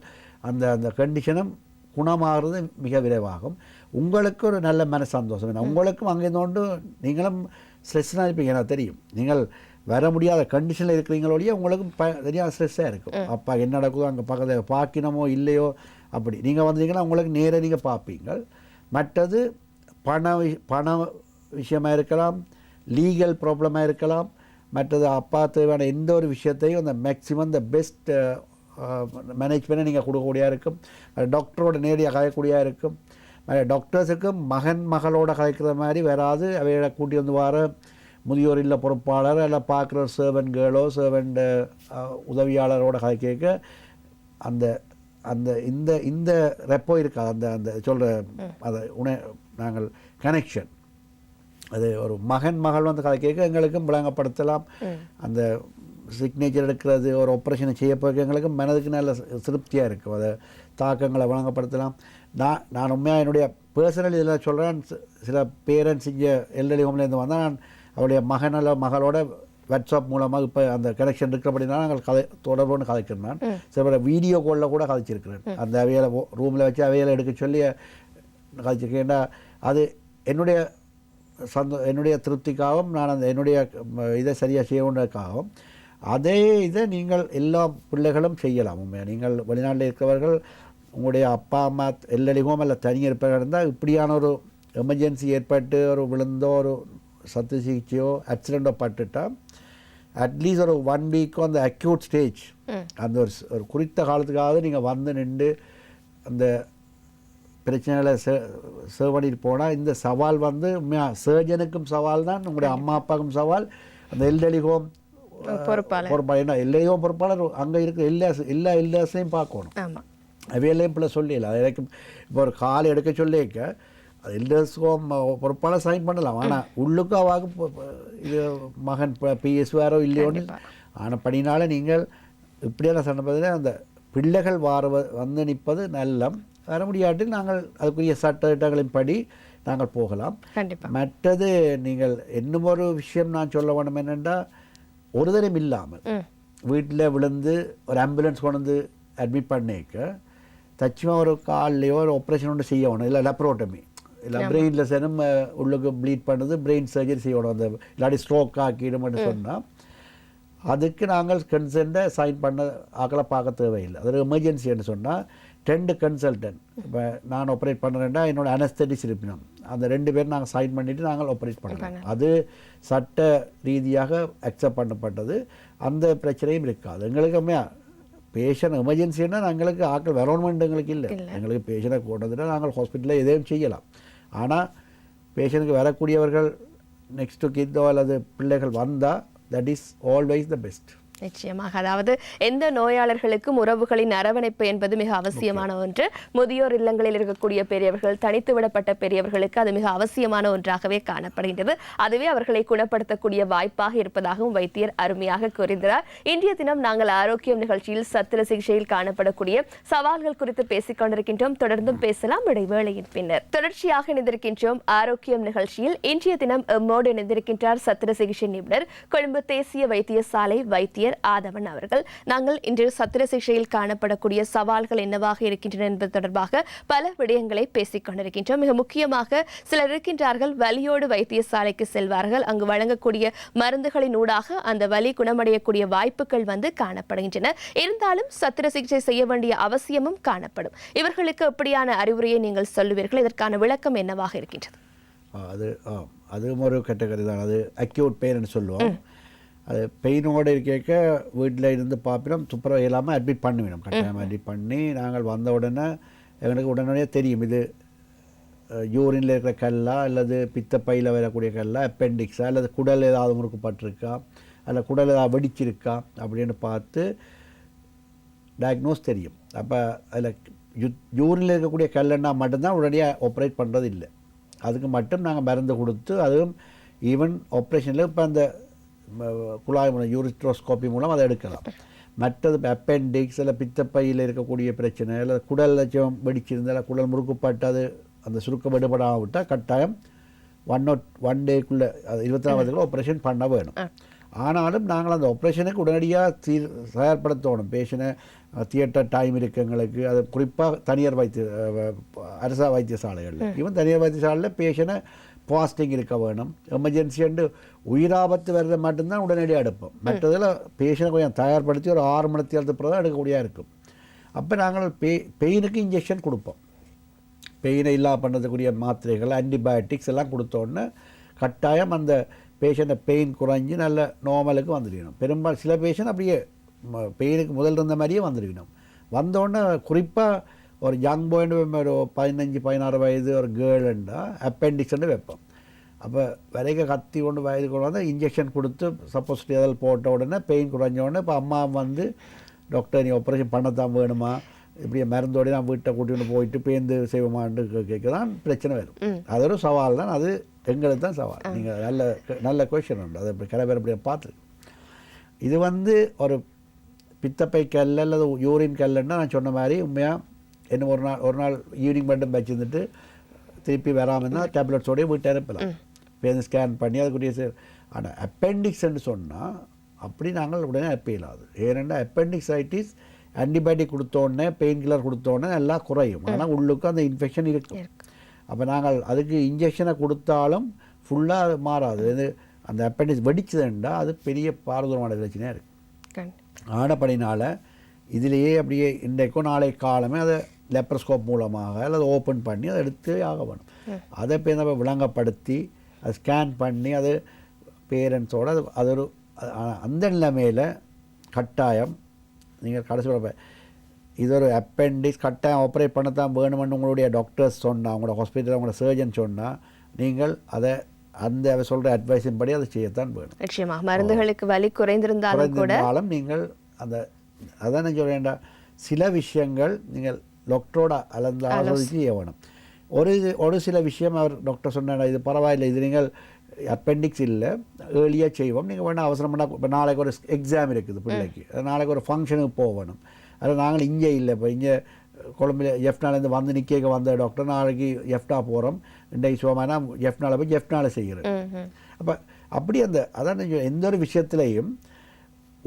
அந்த கண்டிஷனும் குணமாகிறது மிக விரைவாகும். உங்களுக்கு ஒரு நல்ல மன சந்தோஷம் வேணும். உங்களுக்கும் அங்கே இருந்தோண்டு நீங்களும் ஸ்ட்ரெஸ்ஸாக இருப்பீங்க, எனக்கு தெரியும். நீங்கள் வர முடியாத கண்டிஷனில் இருக்கிறீங்களோடையே உங்களுக்கும் தெரியாத ஸ்ட்ரெஸ்ஸாக இருக்கும். அப்பா என்ன நடக்குதோ அங்கே பக்கத்தில் பார்க்கணுமோ இல்லையோ, அப்படி நீங்கள் வந்தீங்கன்னா உங்களுக்கு நேராக நீங்கள் பார்ப்பீங்க. மற்றது பண விஷயமாக இருக்கலாம், லீகல் ப்ராப்ளமாக இருக்கலாம், மற்றது அப்பா தேவையான எந்த ஒரு விஷயத்தையும் அந்த மேக்ஸிமம் த பெஸ்ட் மேனேஜ்மெண்ட்டை நீங்கள் கொடுக்கக்கூடியா இருக்கும். டாக்டரோட நேரடியாக கதைக்கூடியா இருக்கும். டாக்டர்ஸுக்கும் மகளோட கதைக்கிற மாதிரி வராது. அவைகளை கூட்டி வர முதியோர் இல்ல பொறுப்பாளர் இல்லை பார்க்குற சர்வெண்ட் கேர்ளோ சர்வெண்ட் உதவியாளரோட கதைக்க அந்த அந்த இந்த ரெப்போ இருக்காது. அந்த சொல்கிற அதை நாங்கள் கனெக்ஷன் அது ஒரு மகள் கதை கேட்க எங்களுக்கும் விளங்கப்படுத்தலாம். அந்த சிக்னேச்சர் எடுக்கிறது ஒரு ஆப்ரேஷனை செய்ய போக எங்களுக்கு மனதுக்கு நல்ல திருப்தியாக இருக்கும். அதை தாக்கங்களை வழங்கப்படுத்தலாம். நான் உண்மையாக என்னுடைய பர்சனல் இதில் சொல்கிறேன். சில பேரண்ட்ஸ் இங்கே எல்டர்லி ஹோம்லேருந்து வந்தால் நான் அவருடைய மகளோட வாட்ஸ்அப் மூலமாக இப்போ அந்த கனெக்ஷன் இருக்கிறபடினா நாங்கள் தொடர்புன்னு கதைக்கிறேன். நான் சில பேர் வீடியோ காலில் கூட கதைச்சிருக்கிறேன். அந்த அவைகளை ரூமில் வச்சு அவைகளை எடுக்க சொல்லி கதைச்சிருக்கேன். ஏன்னா அது என்னுடைய திருப்திக்காகவும் நான் என்னுடைய இதை சரியாக செய்யணுன்றதுக்காகவும் அதே இதை நீங்கள் எல்லா பிள்ளைகளும் செய்யலாம். உண்மையாக நீங்கள் வெளிநாட்டில் இருக்கிறவர்கள் உங்களுடைய அப்பா அம்மா எல்லடிக்கும் இல்லை தனியாக இருப்பவர்கள் இருந்தால் இப்படியான ஒரு எமர்ஜென்சி ஏற்பட்டு ஒரு விழுந்தோ ஒரு சத்து சிகிச்சையோ ஆக்சிடெண்ட்டோ பட்டுட்டா அட்லீஸ்ட் ஒரு 1 வீக்கோ அந்த அக்யூட் ஸ்டேஜ் அந்த ஒரு குறித்த காலத்துக்காவது நீங்கள் வந்து நின்று அந்த பிரச்சனைகளை சர்வ் பண்ணிட்டு போனால் இந்த சவால் உண்மையாக சர்ஜனுக்கும் சவால் தான், உங்களுடைய அம்மா அப்பாவுக்கும் சவால், அந்த எல்டர்லி ஹோம் பொறுப்பாளர் என்ன எல்டர்லி ஹோம் பொறுப்பாளர் அங்கே இருக்கிற எல்லா எல்டர்ஸையும் பார்க்கணும். அவையெல்லாம் இப்போ சொல்லல. அது எனக்கு இப்போ ஒரு கால் எடுக்க சொல்லிக்க அது எல்டர்ஸ்க்கும் பொறுப்பால் சைன் பண்ணலாம். ஆனால் உள்ளுக்கு அவாக்கு இது மகன் பிஎஸ் வேறோ இல்லையோன்னு ஆனால் படினால நீங்கள் இப்படியான சொன்னதில் அந்த பிள்ளைகள் வந்து நிற்பது நல்லம். வர முடியாட்டில் நாங்கள் அதுக்குரிய சட்டங்களின் படி நாங்கள் போகலாம். மற்றது நீங்கள் இன்னும் ஒரு விஷயம் நான் சொல்ல வேணும் என்னென்னா, ஒரு தரம் இல்லாமல் வீட்டில் விழுந்து ஒரு ஆம்புலன்ஸ் கொண்டு வந்து அட்மிட் பண்ணிக்க தச்சுமா ஒரு கால்லையோ ஒரு ஆப்ரேஷன் ஒன்று செய்யணும். இல்லை லெப்ரோட்டமி இல்லை பிரெயினில் சேரும் உள்ளுக்கு ப்ளீட் பண்ணுறது பிரெயின் சர்ஜரி செய்யணும். அந்த இல்லாட்டி ஸ்ட்ரோக் ஆக்கிடும்னு சொன்னால் அதுக்கு நாங்கள் கன்சென்ட்டை சைன் பண்ண ஆக்களை பார்க்க தேவையில்லை. அது எமர்ஜென்சின்னு சொன்னால் 2 கன்சல்டன்ட் இப்போ நான் ஆப்ரேட் பண்ணுறேன்னா என்னோட அனஸ்தட்டிஸ் இருப்பினோம் அந்த 2 பேர் நாங்கள் சைன் பண்ணிவிட்டு நாங்கள் ஆப்ரேட் பண்ணலாம். அது சட்ட ரீதியாக அக்செப்ட் பண்ணப்பட்டது. அந்த பிரச்சனையும் இருக்காது. எங்களுக்குமே பேஷண்ட் எமர்ஜென்சின்னா எங்களுக்கு ஆக்கள் வரணுமெண்ட் எங்களுக்கு இல்லை. எங்களுக்கு பேஷண்ட்டை கொண்டு வந்துட்டால் நாங்கள் ஹாஸ்பிட்டலில் எதையும் செய்யலாம். ஆனால் பேஷண்ட்டுக்கு வரக்கூடியவர்கள் நெக்ஸ்ட்டு கிட்டோ அல்லது பிள்ளைகள் வந்தால் that is always the best. நிச்சயமாக. அதாவது எந்த நோயாளர்களுக்கும் உறவுகளின் அரவணைப்பு என்பது மிக அவசியமான ஒன்று. முதியோர் இல்லங்களில் இருக்கக்கூடிய பெரியவர்கள், தனித்து விடப்பட்ட பெரியவர்களுக்கு அது மிக அவசியமான ஒன்றாகவே காணப்படுகின்றது. அதுவே அவர்களை குணப்படுத்தக்கூடிய வாய்ப்பாக இருப்பதாகவும் வைத்தியர் அருமையாக கூறுகிறார். இன்றைய தினம் நாங்கள் ஆரோக்கியம் நிகழ்ச்சியில் சத்திர சிகிச்சையில் காணப்படக்கூடிய சவால்கள் குறித்து பேசிக் கொண்டிருக்கின்றோம். தொடர்ந்தும் பேசலாம் இடைவேளையின் பின்னர். தொடர்ச்சியாக இணைந்திருக்கின்றோம் ஆரோக்கியம் நிகழ்ச்சியில். இன்றைய தினம் எம்மோடு இணைந்திருக்கின்றார் சத்திர சிகிச்சை நிபுணர், கொழும்பு தேசிய வைத்தியசாலை வைத்தியர் ஆதவன் அவர்கள். நாங்கள் இன்று சத்திர சிகிச்சையில் காணப்படக்கூடிய சவால்கள் என்னவாக இருக்கின்றன என்பது தொடர்பாக பல விடயங்களை பேசிக் கொண்டிருக்கின்றோம். மிக முக்கியமாக சிலர் இருக்கின்றார்கள், வலியோடு வைத்தியசாலைக்கு செல்வார்கள். அங்கு வழங்கக்கூடிய மருந்துகளின் ஊடாக அந்த வலி குணமடையக்கூடிய வாய்ப்புகள் காணப்படுகின்றன. இருந்தாலும் சத்திர சிகிச்சை செய்ய வேண்டிய அவசியமும் காணப்படும். இவர்களுக்கு எப்படியான அறிவுரையை நீங்கள் சொல்லுவீர்கள்? இதற்கான விளக்கம் என்னவாக இருக்கின்றது? அதுவும் ஒரு கேட்டகரி தான். அது அக்யூட் பெயின் சொல்லுவோம். அது பெயினோடு இருக்க வீட்டில் இருந்து பார்ப்பினோம், துப்புரவு இல்லாமல் அட்மிட் பண்ணுவினோம். கட்டாயம் அட்மிட் பண்ணி நாங்கள் வந்த உடனே எங்களுக்கு உடனே தெரியும் இது யூரினில் இருக்கிற கல்லா அல்லது பித்தப்பையில் வரக்கூடிய கல்லா, அப்பெண்டிக்ஸா அல்லது குடல் ஏதாவது முறுக்குப்பட்டிருக்கா அல்லது குடல் ஏதாவது வெடிச்சிருக்கா அப்படின்னு பார்த்து டயக்னோஸ் தெரியும். அப்போ அதில் யூரினில் இருக்கக்கூடிய கல்லுன்னா மட்டும்தான் உடனடியாக ஆப்ரேட் பண்ணுறது இல்லை. அதுக்கு மட்டும் நாங்கள் மருந்து கொடுத்து, அதுவும் ஈவன் ஆப்ரேஷனில் இப்போ அந்த குழாய் மூலம் யூரித்ரோஸ்கோப்பி மூலம் அதை எடுக்கலாம். மற்றது அப்பெண்டிக்ஸ் இல்லை பித்தப்பையில் இருக்கக்கூடிய பிரச்சனை இல்லை குடல் லட்சம் வெடிச்சிருந்தால் குடல் முறுக்குப்பட்டு அது அந்த சுருக்கம் விடுபடாமல் விட்டால் கட்டாயம் 1 டேக்குள்ளே அது 24 ஆப்ரேஷன் பண்ண வேணும். ஆனாலும் நாங்கள் அந்த ஆப்ரேஷனுக்கு உடனடியாக தயார்படுத்தணும். பேஷண்ட்டை தியேட்டர் டைம் இருக்குது எங்களுக்கு. அது குறிப்பாக தனியார் அரச வைத்தியசாலைகளில், ஈவன் தனியார் வைத்தியசாலையில் பேஷண்ட்டை பாஸ்டிங் இருக்க வேணும். எமர்ஜென்சின்ட்டு உயிராபத்து வர்றதை மட்டும்தான் உடனடியாக எடுப்போம். மற்றதில் பேஷண்ட்டை கொஞ்சம் தயார்படுத்தி ஒரு 6 மணி நேரத்துக்கு பிறகு தான் எடுக்கக்கூடியதாக இருக்கும். அப்போ நாங்கள் பெயினுக்கு இன்ஜெக்ஷன் கொடுப்போம். பெயினை இல்லா பண்ணுறதுக்குரிய மாத்திரைகள், ஆன்டிபயோட்டிக்ஸ் எல்லாம் கொடுத்தோன்னே கட்டாயம் அந்த பேஷண்ட்டை பெயின் குறைஞ்சி நல்ல நார்மலுக்கு வந்துடணும். பெரும்பாலும் சில பேஷண்ட் அப்படியே பெயினுக்கு முதல் இருந்த மாதிரியே வந்துடணும். வந்தோடனே குறிப்பாக ஒரு யங் பாய்னு ஒரு 15-16 வயது ஒரு கேர்ளுண்டா அப்பெண்டிக்ஸ்ன்னு வைப்போம். அப்போ வரைக்கும் கத்தி கொண்டு வயது கொண்டு வந்து இன்ஜெக்ஷன் கொடுத்து சப்போஸ் ஏதாவது போட்ட உடனே பெயின் குறைஞ்ச உடனே இப்போ அம்மா வந்து டாக்டர் நீ ஆப்ரேஷன் பண்ணத்தான் வேணுமா, இப்படியே மருந்தோடய நான் வீட்டை கூட்டிகிட்டு போயிட்டு பேருந்து செய்வோமான்னு கேட்க தான் பிரச்சனை வரும். அது ஒரு சவால் தான். அது எங்களுக்கு தான் சவால். நீங்கள் நல்ல கொஷின் உண்டு. அதை கடை பேர் அப்படியே பார்த்துருக்கு. இது ஒரு பித்தப்பை கல் அல்லது யூரின் கல்லுன்னா நான் சொன்ன மாதிரி உண்மையாக என்ன ஒரு நாள் ஈவினிங் மட்டும் வச்சுருந்துட்டு திருப்பி வராமல்னா டேப்லெட்ஸோடய வீட்டை அனுப்பலாம். பேருந்து ஸ்கேன் பண்ணி அதுக்குரிய. ஆனால் அப்பெண்டிக்ஸ்ன்னு சொன்னால் அப்படி நாங்கள் உடனே அனுப்பிடலாது. ஏனென்றால் அப்பெண்டிக்ஸைட்டிஸ் ஆன்டிபயோட்டிக் கொடுத்தோடனே பெயின் கில்லர் கொடுத்தோடனே நல்லா குறையும். ஆனால் உள்ளுக்கு அந்த இன்ஃபெக்ஷன் இருக்கும். அப்போ நாங்கள் அதுக்கு இன்ஜெக்ஷனை கொடுத்தாலும் ஃபுல்லாக அது மாறாது. இது அந்த அப்பெண்டிக்ஸ் வெடிச்சதுண்டா அது பெரிய பாரதூரமான பிரச்சனையாக இருக்குது. ஆனப்படினால் இதிலேயே அப்படியே இன்றைக்கும் நாளை காலமே அதை லெப்ரோஸ்கோப் மூலமாக அல்லது ஓப்பன் பண்ணி அதை எடுத்து ஆக வேணும். அதை போய் நம்ம விளங்கப்படுத்தி அதை ஸ்கேன் பண்ணி அது பேரண்ட்ஸோடு அது ஒரு அந்த நிலைமையில் கட்டாயம் நீங்கள் கடைசி இது ஒரு அப்பெண்டிக்ஸ் கட்டாயம் ஆப்ரேட் பண்ணத்தான் வேணுமென்னு உங்களுடைய டாக்டர்ஸ் சொன்னால், உங்களோட ஹாஸ்பிட்டலில் உங்களோட சர்ஜன் சொன்னால் நீங்கள் அதை அந்த சொல்கிற அட்வைஸின் படி அதை செய்யத்தான் வேணும். நிச்சயமாக மருந்துகளுக்கு வலி குறைந்திருந்தாலும் கூட நீங்கள் அந்த அதான் நான் சொல்ல வேண்டாம். சில விஷயங்கள் நீங்கள் டாக்டரோட அல்லது ஆலோசித்து செய்யணும். ஒரு சில விஷயம் அவர் டாக்டர் சொன்னார், இது பரவாயில்லை, இது நீங்கள் அப்பெண்டிக்ஸ் இல்லை, ஏர்லியாக செய்வோம், நீங்கள் வேணால் அவசரமான இப்போ நாளைக்கு ஒரு எக்ஸாம் இருக்குது பிள்ளைக்கு, நாளைக்கு ஒரு ஃபங்க்ஷனுக்கு போகணும், அது நாங்கள் இங்கே இல்லை, இப்போ இங்கே கொழம்புல எஃப்னாலேருந்து வந்து நிற்க வந்த டாக்டர் நாளைக்கு எஃப்னா போகிறோம், இன்றைக்கு சுகமானா எஃப்னால போய் எஃப்னால செய்கிறேன். அப்போ அப்படி அதான் எந்த ஒரு விஷயத்துலையும்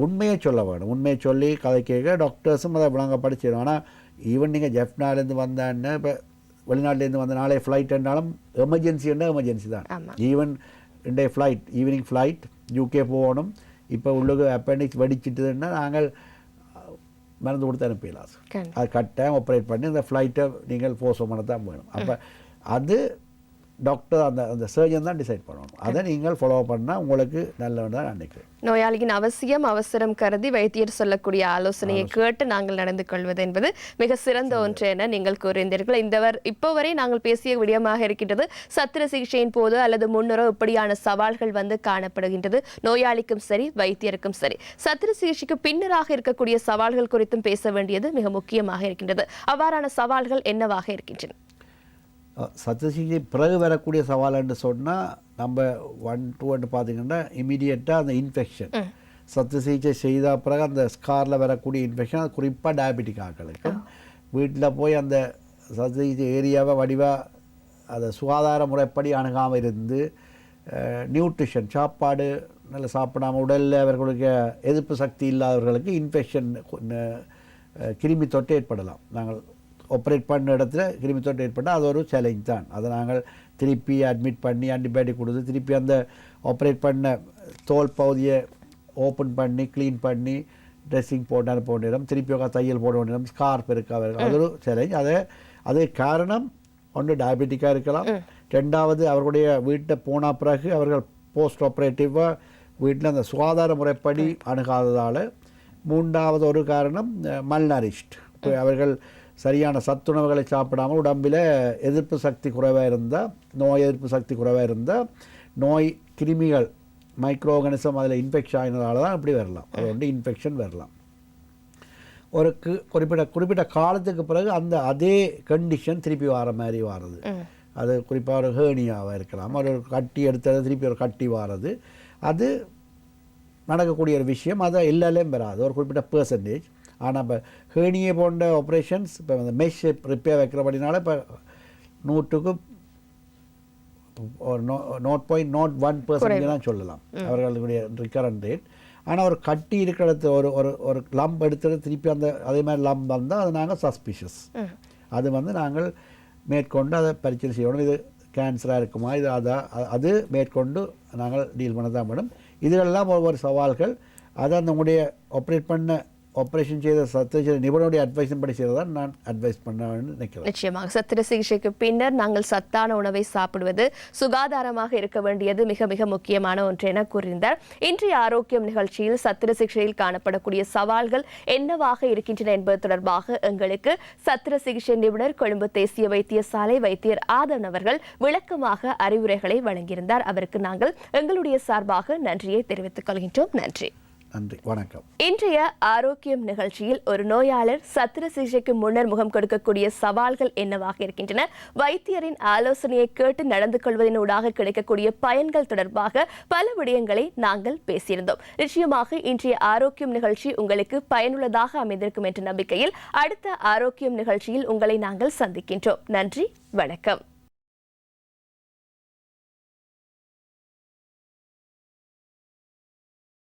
உண்மையை சொல்ல வேணும். உண்மையை சொல்லி கதை கேட்க டாக்டர்ஸும் அதை விளங்க படிச்சிடும். ஆனால் ஈவன் நீங்கள் ஜெஃப்னாலேருந்து வந்தான்னு இப்போ வெளிநாட்டிலேருந்து வந்த நாளே ஃப்ளைட்டுனாலும் எமர்ஜென்சின்னா எமர்ஜென்சி தான். ஈவன் இன்றைய ஃப்ளைட் ஈவினிங் ஃப்ளைட் யூகே போகணும், இப்போ உள்ளுக்கு அப்பெண்டிக்ஸ் வெடிச்சிட்டுதுன்னா நாங்கள் மருந்து கொடுத்து அனுப்பிடலாம். அது கட்டாயம் ஆப்ரேட் பண்ணி அந்த ஃப்ளைட்டை நீங்கள் போஸ்ட் பண்ண தான் வேணும். அப்போ அது டாக்டர் அந்த சர்ஜன் தான் டிசைட் பண்ணணும். அதை நீங்கள் ஃபாலோ பண்ணால் உங்களுக்கு நல்லவன் தான் நினைக்கிறேன். நோயாளியின் அவசரம் கருதி வைத்தியர் சொல்லக்கூடிய ஆலோசனையை கேட்டு நாங்கள் நடந்து கொள்வது என்பது மிக சிறந்த ஒன்று என நீங்கள் கூறியிருந்தீர்கள். இப்போ வரை நாங்கள் பேசிய விடயமாக இருக்கின்றது, சத்திர சிகிச்சையின் போது அல்லது முன்னரோ இப்படியான சவால்கள் வந்து காணப்படுகின்றது. நோயாளிக்கும் சரி வைத்தியருக்கும் சரி சத்திர சிகிச்சைக்கு பின்னராக இருக்கக்கூடிய சவால்கள் குறித்தும் பேச வேண்டியது மிக முக்கியமாக இருக்கின்றது. அவ்வாறான சவால்கள் என்னவாக இருக்கின்றன? சத்திர சிகிச்சை பிறகு வரக்கூடிய சவால் என்று சொன்னால் நம்ம 1-2 பார்த்தீங்கன்னா இமீடியட்டாக அந்த இன்ஃபெக்ஷன், சத்திர சிகிச்சை செய்த பிறகு அந்த ஸ்காரில் வரக்கூடிய இன்ஃபெக்ஷன், அது குறிப்பாக டயபெட்டிக் ஆட்களுக்கு வீட்டில் போய் அந்த சத்திர சிகிச்சை ஏரியாவை வடிவாக அதை சுகாதார முறைப்படி அணுகாமல் இருந்து நியூட்ரிஷன் சாப்பாடு நல்லா சாப்பிடாமல் உடலில் அவர்களுக்கு எதிர்ப்பு சக்தி இல்லாதவர்களுக்கு இன்ஃபெக்ஷன் கிருமி தொட்டு ஏற்படலாம். நாங்கள் ஆப்ரேட் பண்ண இடத்துல கிருமி தொட்டு ஏற்பட்டால் அது ஒரு சேலஞ்ச் தான். அதை நாங்கள் திருப்பி அட்மிட் பண்ணி ஆன்டிபயோட்டிக் கொடுத்து திருப்பி அந்த ஆப்ரேட் பண்ண தோல் பகுதியை ஓப்பன் பண்ணி க்ளீன் பண்ணி ட்ரெஸ்ஸிங் போட்டு அனுப்ப வேண்டியிடம், திருப்பி தையல் போட வேண்டியிடம், ஸ்கார்ப் இருக்கா, அது ஒரு சேலஞ்ச். அது காரணம் ஒன்று டயபெட்டிக்காக இருக்கலாம், ரெண்டாவது அவர்களுடைய வீட்டை போன பிறகு அவர்கள் போஸ்ட் ஆப்ரேட்டிவாக வீட்டில் அந்த சுகாதார முறைப்படி அணுகாததால், மூன்றாவது ஒரு காரணம் மல்நரிஷ்ட், அவர்கள் சரியான சத்துணவுகளை சாப்பிடாமல் உடம்பில் எதிர்ப்பு சக்தி குறைவாக இருந்தால், நோய் எதிர்ப்பு சக்தி குறைவாக இருந்தால் நோய் கிருமிகள் மைக்ரோ ஆர்கானிசம் அதில் இன்ஃபெக்ஷன் ஆகினதால தான் இப்படி வரலாம். அது வந்து இன்ஃபெக்ஷன் வரலாம். ஒரு குறிப்பிட்ட காலத்துக்கு பிறகு அதே கண்டிஷன் திருப்பி வர மாதிரி வாரது. அது குறிப்பாக ஒரு ஹேர்னியாவாக இருக்கலாம், ஒரு கட்டி எடுத்தது திருப்பி ஒரு கட்டி வாரது, அது நடக்கக்கூடிய ஒரு விஷயம். அதை எல்லாலேயும் வராது, ஒரு குறிப்பிட்ட பெர்சன்டேஜ். ஆனால் இப்போ ஹேர்னியை போன்ற ஆப்ரேஷன்ஸ் இப்போ அந்த மெஷ் ரிப்பேர் வைக்கிறபடினால இப்போ 100க்கு 0.01% தான் சொல்லலாம் அவர்களுடைய ரிகரண்ட் ரேட். ஆனால் ஒரு கட்டி இருக்கிற இடத்துல ஒரு லம்ப் எடுத்துட்டு திருப்பி அதே மாதிரி லம்ப் வந்தால் அது நாங்கள் சஸ்பிஷியஸ், அது நாங்கள் மேற்கொண்டு அதை பரிசீலனை செய்யணும். இது கேன்சராக இருக்குமா, இது அது மேற்கொண்டு நாங்கள் டீல் பண்ண தான் வேணும். இதெல்லாம் ஒவ்வொரு சவால்கள். அதை நம்முடைய ஆப்ரேட் பண்ண ஆப்ரேஷன் செய்த சத்திர நிபுணருடைய அட்வைஸின் படி செய்வதான் நான் அட்வைஸ் பண்ணணும்னு நினைக்கிறேன். நிச்சயமாக சத்திர சிகிச்சைக்கு பின்னர் நாங்கள் சத்தான உணவை சாப்பிடுவது, சுகாதாரமாக இருக்க வேண்டியது மிக மிக முக்கியமான ஒன்று என கூறினார். இன்றைய ஆரோக்கியம் நிகழ்ச்சியில் சத்திர சிகிச்சையில் காணப்படக்கூடிய சவால்கள் என்னவாக இருக்கின்றன என்பது தொடர்பாக எங்களுக்கு சத்திர சிகிச்சை நிபுணர் கொழும்பு தேசிய வைத்தியசாலை வைத்தியர் ஆதவன் அவர்கள் விளக்கமாக அறிவுரைகளை வழங்கியிருந்தார். அவருக்கு நாங்கள் எங்களுடைய சார்பாக நன்றியை தெரிவித்துக் கொள்கின்றோம். நன்றி. நன்றி, வணக்கம். இன்றைய ஆரோக்கியம் நிகழ்ச்சியில் ஒரு நோயாளர் சத்திர சிகிச்சைக்கு முன்னர் முகம் கொடுக்கக்கூடிய சவால்கள் என்னவாக இருக்கின்றன, வைத்தியரின் ஆலோசனையை கேட்டு நடந்து கொள்வதனூடாக கிடைக்கக்கூடிய பயன்கள் தொடர்பாக பல விடயங்களை நாங்கள் பேசியிருந்தோம். நிச்சயமாக இன்றைய ஆரோக்கியம் நிகழ்ச்சி உங்களுக்கு பயனுள்ளதாக அமைந்திருக்கும் என்ற நம்பிக்கையில் அடுத்த ஆரோக்கியம் நிகழ்ச்சியில் உங்களை நாங்கள் சந்திக்கின்றோம். நன்றி, வணக்கம்.